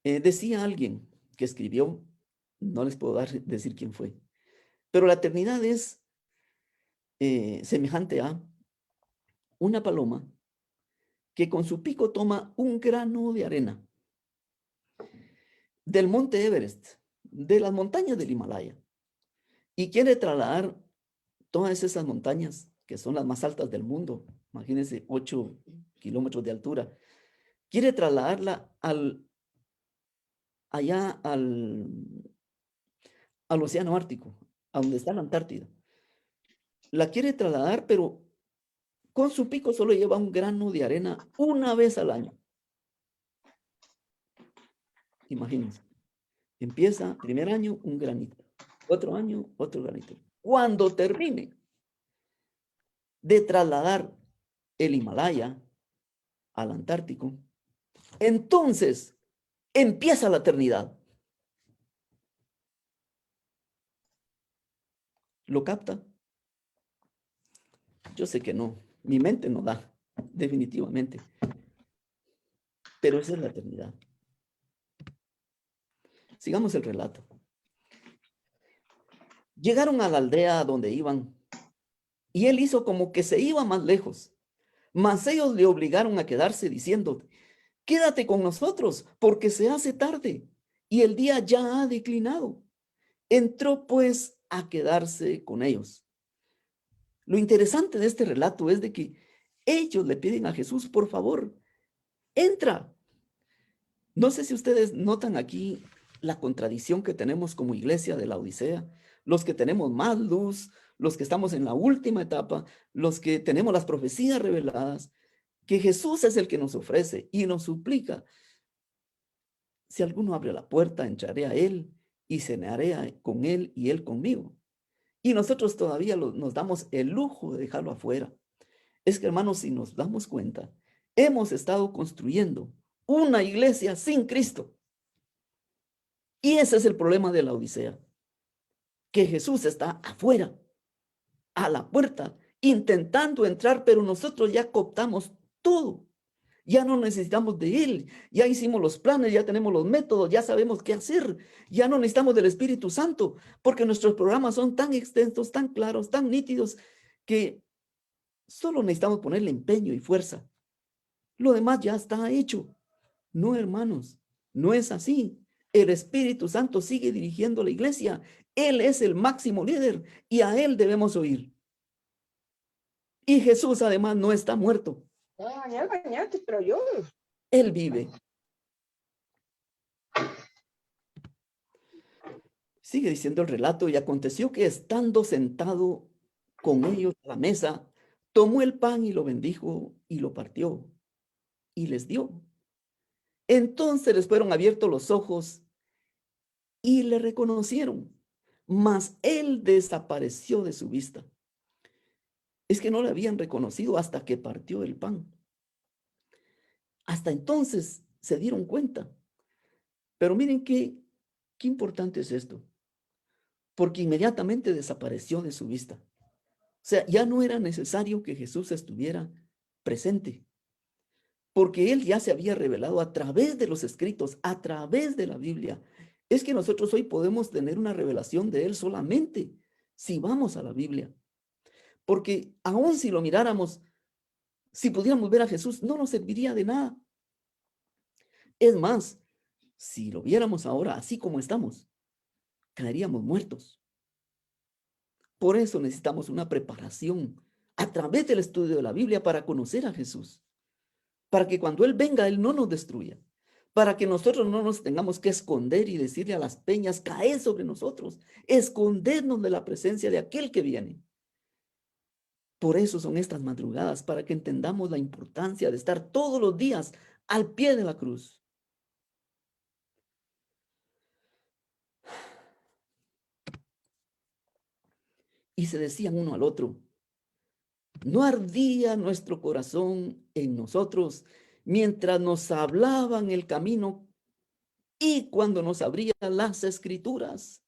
Decía alguien que escribió, no les puedo decir quién fue, pero la eternidad es semejante a una paloma que con su pico toma un grano de arena del monte Everest, de las montañas del Himalaya, y quiere trasladar todas esas montañas, que son las más altas del mundo, imagínense 8 kilómetros de altura, quiere trasladarla allá al océano Ártico, a donde está la Antártida. La quiere trasladar, pero con su pico solo lleva un grano de arena una vez al año. Imagínense. Empieza, primer año, un granito. Otro año, otro granito. Cuando termine de trasladar el Himalaya al Antártico, entonces empieza la eternidad. ¿Lo capta? Yo sé que no. Mi mente no da, definitivamente. Pero esa es la eternidad. Sigamos el relato. Llegaron a la aldea donde iban y él hizo como que se iba más lejos. Mas ellos le obligaron a quedarse diciendo, quédate con nosotros porque se hace tarde y el día ya ha declinado. Entró pues a quedarse con ellos. Lo interesante de este relato es de que ellos le piden a Jesús, por favor, entra. No sé si ustedes notan aquí la contradicción que tenemos como iglesia de la Odisea, los que tenemos más luz, los que estamos en la última etapa, los que tenemos las profecías reveladas, que Jesús es el que nos ofrece y nos suplica. Si alguno abre la puerta, entraré a él y cenaré con él y él conmigo. Y nosotros todavía nos damos el lujo de dejarlo afuera. Es que, hermanos, si nos damos cuenta, hemos estado construyendo una iglesia sin Cristo. Y ese es el problema de la Odisea, que Jesús está afuera, a la puerta, intentando entrar, pero nosotros ya cooptamos todo. Ya no necesitamos de Él, ya hicimos los planes, ya tenemos los métodos, ya sabemos qué hacer, ya no necesitamos del Espíritu Santo, porque nuestros programas son tan extensos, tan claros, tan nítidos, que solo necesitamos ponerle empeño y fuerza. Lo demás ya está hecho. No, hermanos, no es así. El Espíritu Santo sigue dirigiendo la iglesia. Él es el máximo líder y a Él debemos oír. Y Jesús además no está muerto. Pero yo. Él vive. Sigue diciendo el relato, y aconteció que estando sentado con ellos a la mesa, tomó el pan y lo bendijo y lo partió y les dio. Entonces les fueron abiertos los ojos y le reconocieron, mas él desapareció de su vista. Es que no le habían reconocido hasta que partió el pan. Hasta entonces se dieron cuenta. Pero miren qué importante es esto. Porque inmediatamente desapareció de su vista. O sea, ya no era necesario que Jesús estuviera presente. Porque él ya se había revelado a través de los escritos, a través de la Biblia. Es que nosotros hoy podemos tener una revelación de él solamente si vamos a la Biblia. Porque aun si lo miráramos, si pudiéramos ver a Jesús, no nos serviría de nada. Es más, si lo viéramos ahora así como estamos, caeríamos muertos. Por eso necesitamos una preparación a través del estudio de la Biblia para conocer a Jesús. Para que cuando Él venga, Él no nos destruya. Para que nosotros no nos tengamos que esconder y decirle a las peñas, caed sobre nosotros. Escondernos de la presencia de aquel que viene. Por eso son estas madrugadas, para que entendamos la importancia de estar todos los días al pie de la cruz. Y se decían uno al otro, ¿no ardía nuestro corazón en nosotros mientras nos hablaban el camino y cuando nos abrían las escrituras?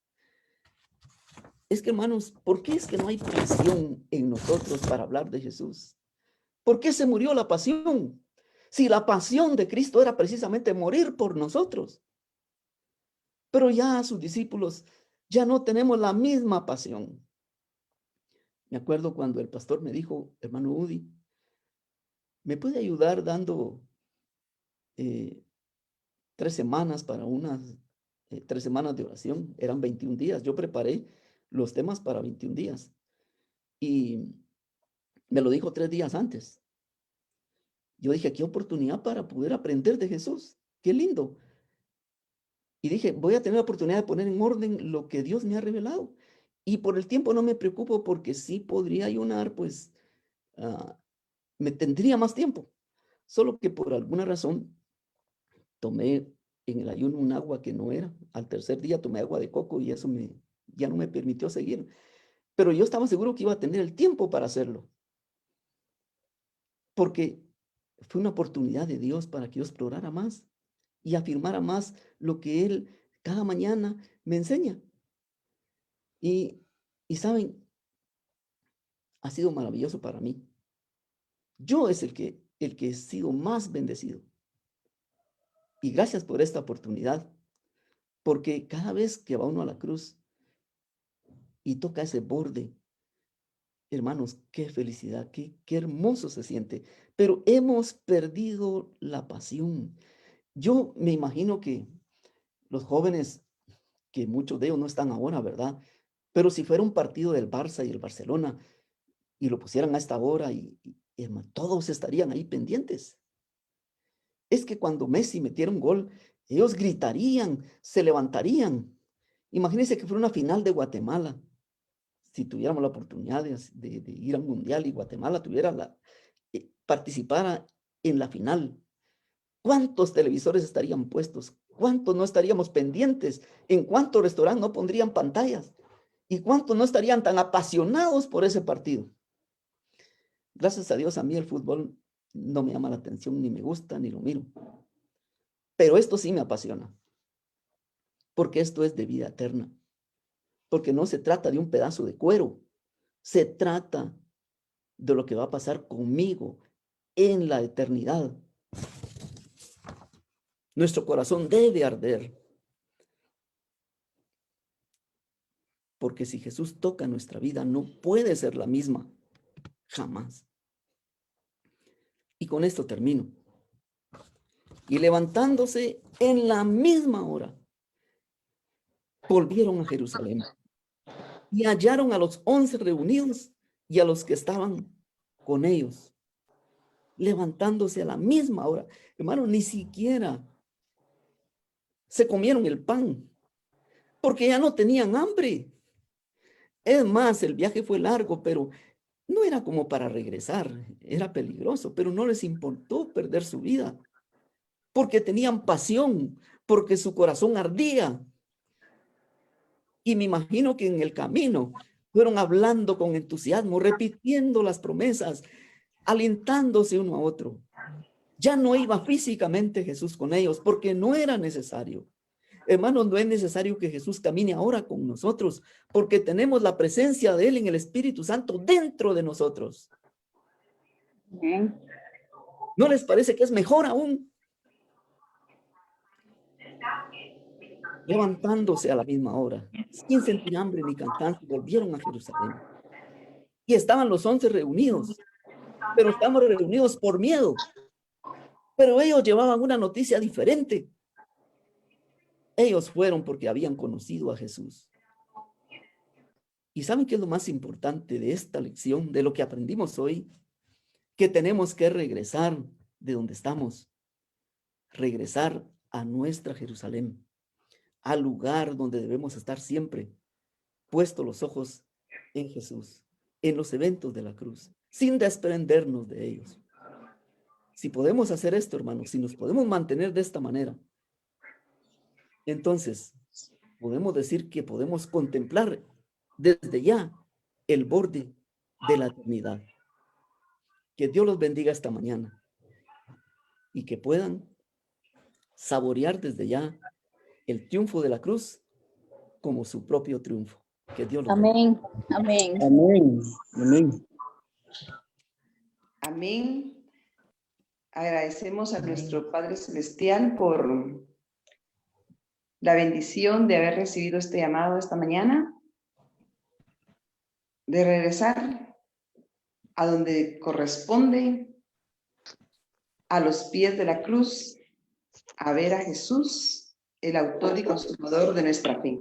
Es que, hermanos, ¿por qué es que no hay pasión en nosotros para hablar de Jesús? ¿Por qué se murió la pasión? Si la pasión de Cristo era precisamente morir por nosotros. Pero ya sus discípulos ya no tenemos la misma pasión. Me acuerdo cuando el pastor me dijo, hermano Udi, ¿me puede ayudar dando 3 semanas para unas 3 semanas de oración? Eran 21 días. Yo preparé los temas para 21 días. Y me lo dijo 3 días antes. Yo dije, qué oportunidad para poder aprender de Jesús. Qué lindo. Y dije, voy a tener la oportunidad de poner en orden lo que Dios me ha revelado. Y por el tiempo no me preocupo porque sí podría ayunar, pues me tendría más tiempo. Solo que por alguna razón tomé en el ayuno un agua que no era. Al tercer día tomé agua de coco y eso ya no me permitió seguir. Pero yo estaba seguro que iba a tener el tiempo para hacerlo. Porque fue una oportunidad de Dios para que yo explorara más y afirmara más lo que Él cada mañana me enseña. Y saben, ha sido maravilloso para mí. Yo es el que he sido más bendecido. Y gracias por esta oportunidad, porque cada vez que va uno a la cruz y toca ese borde, hermanos, qué felicidad, qué hermoso se siente. Pero hemos perdido la pasión. Yo me imagino que los jóvenes, que muchos de ellos no están ahora, ¿verdad? Pero si fuera un partido del Barça y el Barcelona y lo pusieran a esta hora hermano, todos estarían ahí pendientes. Es que cuando Messi metiera un gol, ellos gritarían, se levantarían. Imagínense que fuera una final de Guatemala. Si tuviéramos la oportunidad de ir al Mundial y Guatemala participara en la final, ¿cuántos televisores estarían puestos? ¿Cuántos no estaríamos pendientes? ¿En cuántos restaurantes no pondrían pantallas? ¿Y cuántos no estarían tan apasionados por ese partido? Gracias a Dios, a mí el fútbol no me llama la atención, ni me gusta, ni lo miro. Pero esto sí me apasiona, porque esto es de vida eterna. Porque no se trata de un pedazo de cuero, se trata de lo que va a pasar conmigo en la eternidad. Nuestro corazón debe arder, porque si Jesús toca nuestra vida, no puede ser la misma, jamás. Y con esto termino. Y levantándose en la misma hora, volvieron a Jerusalén y hallaron a los 11 reunidos y a los que estaban con ellos, levantándose a la misma hora. Hermano, ni siquiera se comieron el pan, porque ya no tenían hambre. Es más, el viaje fue largo, pero no era como para regresar, era peligroso, pero no les importó perder su vida, porque tenían pasión, porque su corazón ardía. Y me imagino que en el camino fueron hablando con entusiasmo, repitiendo las promesas, alentándose uno a otro. Ya no iba físicamente Jesús con ellos, porque no era necesario. Hermanos, no es necesario que Jesús camine ahora con nosotros, porque tenemos la presencia de Él en el Espíritu Santo dentro de nosotros. ¿No les parece que es mejor aún? Levantándose a la misma hora, sin sentir hambre ni cansancio, volvieron a Jerusalén. Y estaban los 11 reunidos, pero estamos reunidos por miedo. Pero ellos llevaban una noticia diferente. Ellos fueron porque habían conocido a Jesús. ¿Y saben qué es lo más importante de esta lección, de lo que aprendimos hoy? Que tenemos que regresar de donde estamos, regresar a nuestra Jerusalén, al lugar donde debemos estar siempre, puestos los ojos en Jesús, en los eventos de la cruz, sin desprendernos de ellos. Si podemos hacer esto, hermanos, si nos podemos mantener de esta manera, entonces podemos decir que podemos contemplar desde ya el borde de la eternidad. Que Dios los bendiga esta mañana y que puedan saborear desde ya el triunfo de la cruz como su propio triunfo. Que Dios los bendiga. Amén. Amén. Amén. Amén. Agradecemos a nuestro Padre Celestial por la bendición de haber recibido este llamado esta mañana, de regresar a donde corresponde, a los pies de la cruz, a ver a Jesús, el autor y consumador de nuestra fe.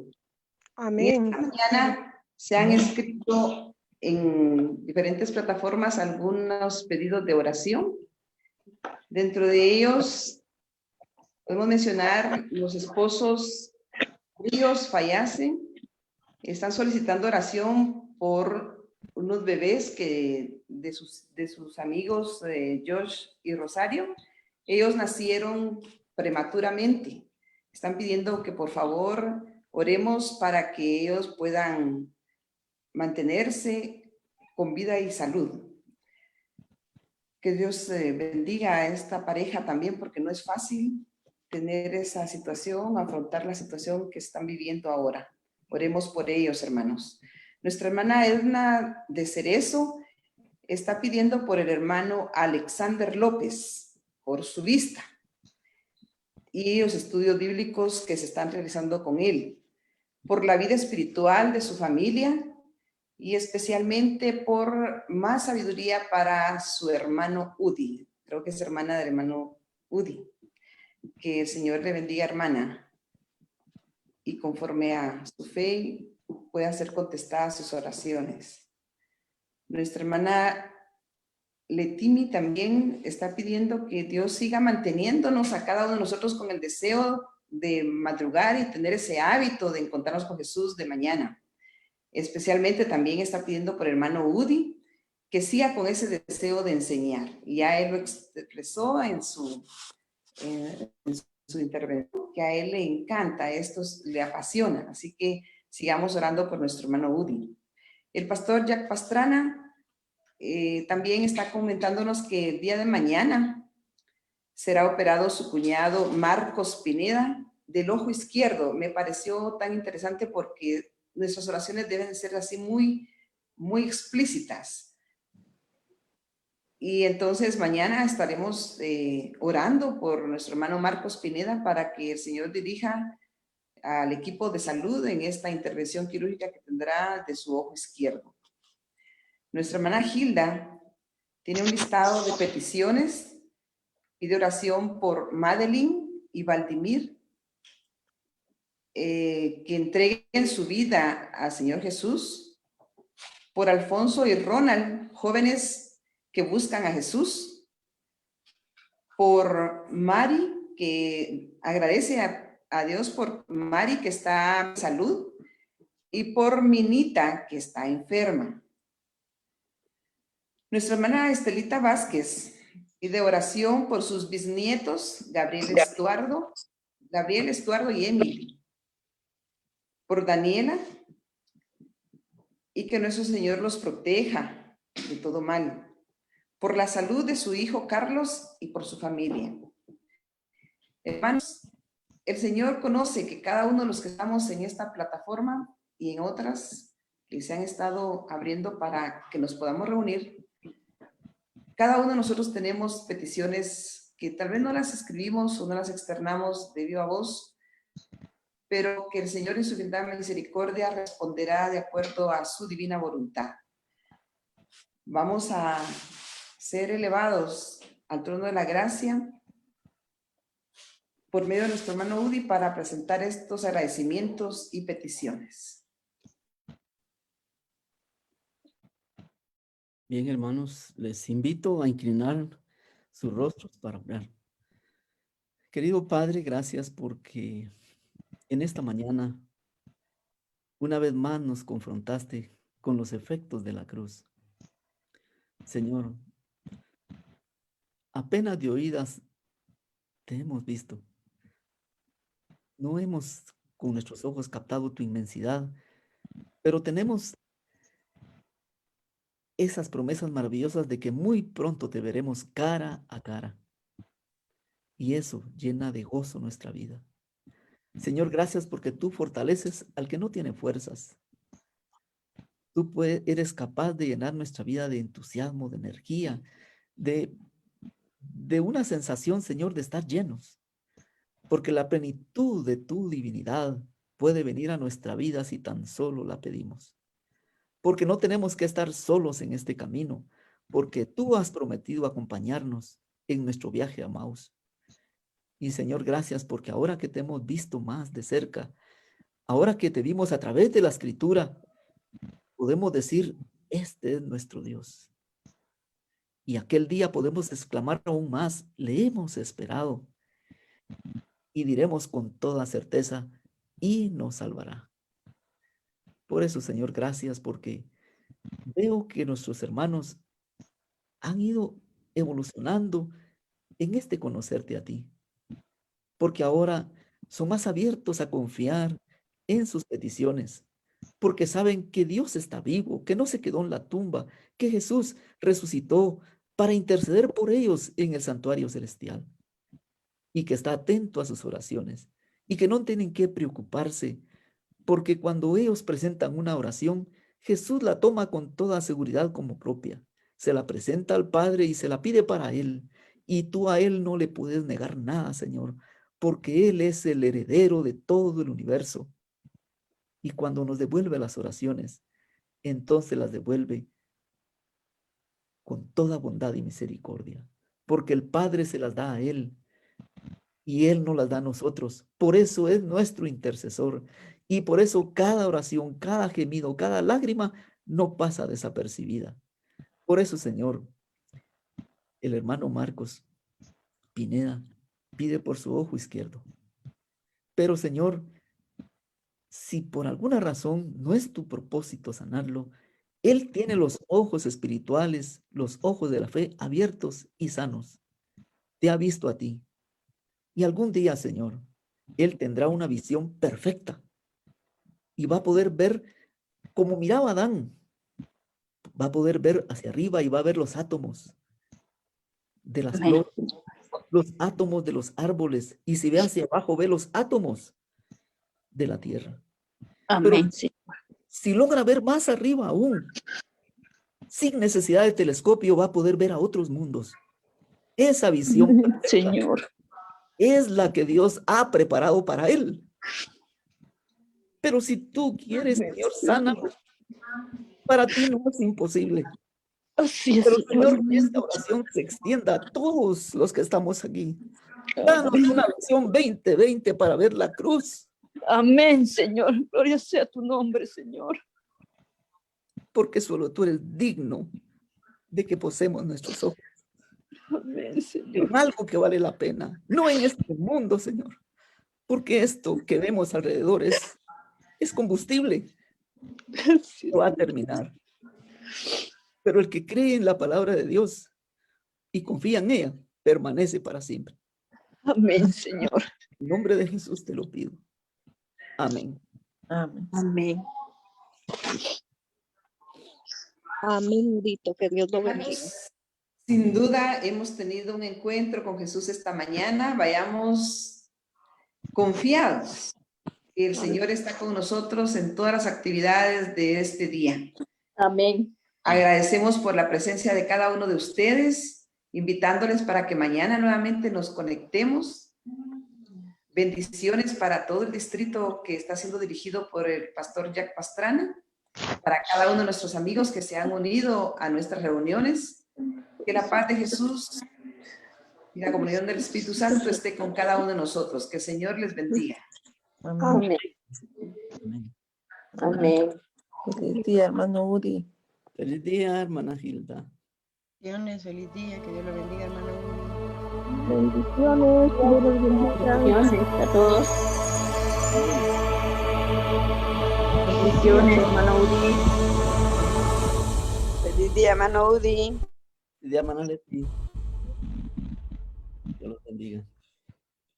Amén. Esta mañana se han escrito en diferentes plataformas algunos pedidos de oración. Dentro de ellos podemos mencionar los esposos Ríos Fallacen. Están solicitando oración por unos bebés que de sus amigos Josh y Rosario. Ellos nacieron prematuramente. Están pidiendo que por favor oremos para que ellos puedan mantenerse con vida y salud. Que Dios bendiga a esta pareja también, porque no es fácil tener esa situación, afrontar la situación que están viviendo ahora. Oremos por ellos, hermanos. Nuestra hermana Edna de Cerezo está pidiendo por el hermano Alexander López, por su vista y los estudios bíblicos que se están realizando con él, por la vida espiritual de su familia y especialmente por más sabiduría para su hermano Udi. Creo que es hermana del hermano Udi. Que el Señor le bendiga, hermana, y conforme a su fe puedan ser contestadas sus oraciones. Nuestra hermana Letimi también está pidiendo que Dios siga manteniéndonos a cada uno de nosotros con el deseo de madrugar y tener ese hábito de encontrarnos con Jesús de mañana. Especialmente también está pidiendo por el hermano Udi que siga con ese deseo de enseñar. Y ya él lo expresó en su intervención, que a él le encanta, esto le apasiona. Así que sigamos orando por nuestro hermano Udi. El pastor Jack Pastrana también está comentándonos que el día de mañana será operado su cuñado Marcos Pineda del ojo izquierdo. Me pareció tan interesante porque nuestras oraciones deben ser así muy explícitas. Y entonces mañana estaremos orando por nuestro hermano Marcos Pineda para que el Señor dirija al equipo de salud en esta intervención quirúrgica que tendrá de su ojo izquierdo. Nuestra hermana Hilda tiene un listado de peticiones y de oración por Madeline y Valdimir, que entreguen su vida al Señor Jesús, por Alfonso y Ronald, jóvenes que buscan a Jesús, por Mari, que agradece a Dios por Mari que está en salud, y por Minita que está enferma. Nuestra hermana Estelita Vázquez pide oración por sus bisnietos Gabriel Estuardo y Emily, por Daniela, y que nuestro Señor los proteja de todo mal, por la salud de su hijo Carlos y por su familia. Hermanos, el Señor conoce que cada uno de los que estamos en esta plataforma y en otras que se han estado abriendo para que nos podamos reunir, cada uno de nosotros tenemos peticiones que tal vez no las escribimos o no las externamos de viva voz, pero que el Señor en su bendita misericordia responderá de acuerdo a su divina voluntad. Vamos a ser elevados al trono de la gracia por medio de nuestro hermano Udi para presentar estos agradecimientos y peticiones. Bien, hermanos, les invito a inclinar sus rostros para orar. Querido Padre, gracias porque en esta mañana una vez más nos confrontaste con los efectos de la cruz. Señor, apenas de oídas te hemos visto. No hemos con nuestros ojos captado tu inmensidad, pero tenemos esas promesas maravillosas de que muy pronto te veremos cara a cara. Y eso llena de gozo nuestra vida. Señor, gracias porque tú fortaleces al que no tiene fuerzas. Tú eres capaz de llenar nuestra vida de entusiasmo, de energía, de una sensación, Señor, de estar llenos. Porque la plenitud de tu divinidad puede venir a nuestra vida si tan solo la pedimos. Porque no tenemos que estar solos en este camino, porque tú has prometido acompañarnos en nuestro viaje a Emmaús. Y Señor, gracias porque ahora que te hemos visto más de cerca, ahora que te vimos a través de la Escritura, podemos decir, este es nuestro Dios. Y aquel día podemos exclamar aún más, le hemos esperado. Y diremos con toda certeza, y nos salvará. Por eso, Señor, gracias, porque veo que nuestros hermanos han ido evolucionando en este conocerte a ti, porque ahora son más abiertos a confiar en sus peticiones, porque saben que Dios está vivo, que no se quedó en la tumba, que Jesús resucitó para interceder por ellos en el santuario celestial y que está atento a sus oraciones y que no tienen que preocuparse, porque cuando ellos presentan una oración, Jesús la toma con toda seguridad como propia, se la presenta al Padre y se la pide para Él, y tú a Él no le puedes negar nada, Señor, porque Él es el heredero de todo el universo. Y cuando nos devuelve las oraciones, entonces las devuelve con toda bondad y misericordia, porque el Padre se las da a Él y Él nos las da a nosotros. Por eso es nuestro intercesor y por eso cada oración, cada gemido, cada lágrima no pasa desapercibida. Por eso, Señor, el hermano Marcos Pineda pide por su ojo izquierdo. Pero, Señor, si por alguna razón no es tu propósito sanarlo, Él tiene los ojos espirituales, los ojos de la fe abiertos y sanos. Te ha visto a ti. Y algún día, Señor, Él tendrá una visión perfecta y va a poder ver como miraba Adán. Va a poder ver hacia arriba y va a ver los átomos de las Amén. flores, los átomos de los árboles. Y si ve hacia abajo, ve los átomos de la tierra. Amén. Pero si logra ver más arriba aún, sin necesidad de telescopio, va a poder ver a otros mundos. Esa visión perfecta Señor. es la que Dios ha preparado para él. Pero si tú quieres, Señor, sana, para ti no es imposible. Así es, Pero, Señor. Señor, que esta oración se extienda a todos los que estamos aquí. Danos una visión 2020 para ver la cruz, Amén, Señor. Gloria sea tu nombre, Señor. porque solo tú eres digno de que posemos nuestros ojos Amén, Señor. en algo que vale la pena, no en este mundo, Señor, porque esto que vemos alrededor es combustible, Sí. va a terminar. Pero el que cree en la palabra de Dios y confía en ella, permanece para siempre. Amén, Señor. En nombre de Jesús te lo pido. Amén. Amén. Amén. Amén, Dito, que Dios lo bendiga. Sin duda hemos tenido un encuentro con Jesús esta mañana. Vayamos confiados. El Señor está con nosotros en todas las actividades de este día. Amén. Agradecemos por la presencia de cada uno de ustedes, invitándoles para que mañana nuevamente nos conectemos. Bendiciones para todo el distrito que está siendo dirigido por el pastor Jack Pastrana, para cada uno de nuestros amigos que se han unido a nuestras reuniones. Que la paz de Jesús y la comunión del Espíritu Santo esté con cada uno de nosotros. Que el Señor les bendiga. Amén. Amén. Amén. Feliz día, hermano Udi. Feliz día, hermana Gilda. Feliz día, que Dios lo bendiga, hermano. Bendiciones. Dios los bendiga. Bendiciones a todos. Bendiciones, hermano Udi. Feliz día, hermano Udi. Feliz día, hermana Leti. Dios los bendiga.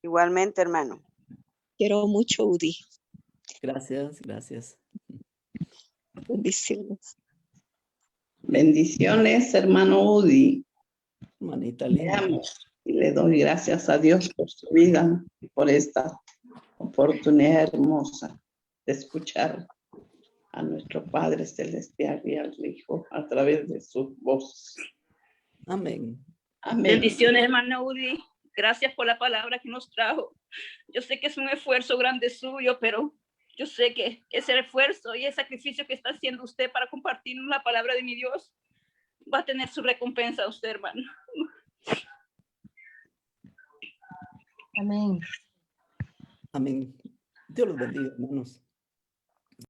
Igualmente, hermano. Quiero mucho, Udi. Gracias, gracias. Bendiciones. Bendiciones, hermano Udi. Hermanita Le linda. amo y le doy gracias a Dios por su vida y por esta oportunidad hermosa de escuchar a nuestro Padre Celestial y al Hijo a través de su voz. Amén. Amén. Bendiciones, hermano Udi. Gracias por la palabra que nos trajo. Yo sé que es un esfuerzo grande suyo, pero yo sé que ese esfuerzo y el sacrificio que está haciendo usted para compartirnos la palabra de mi Dios va a tener su recompensa a usted, hermano. Amén. Amén. Dios los bendiga, hermanos.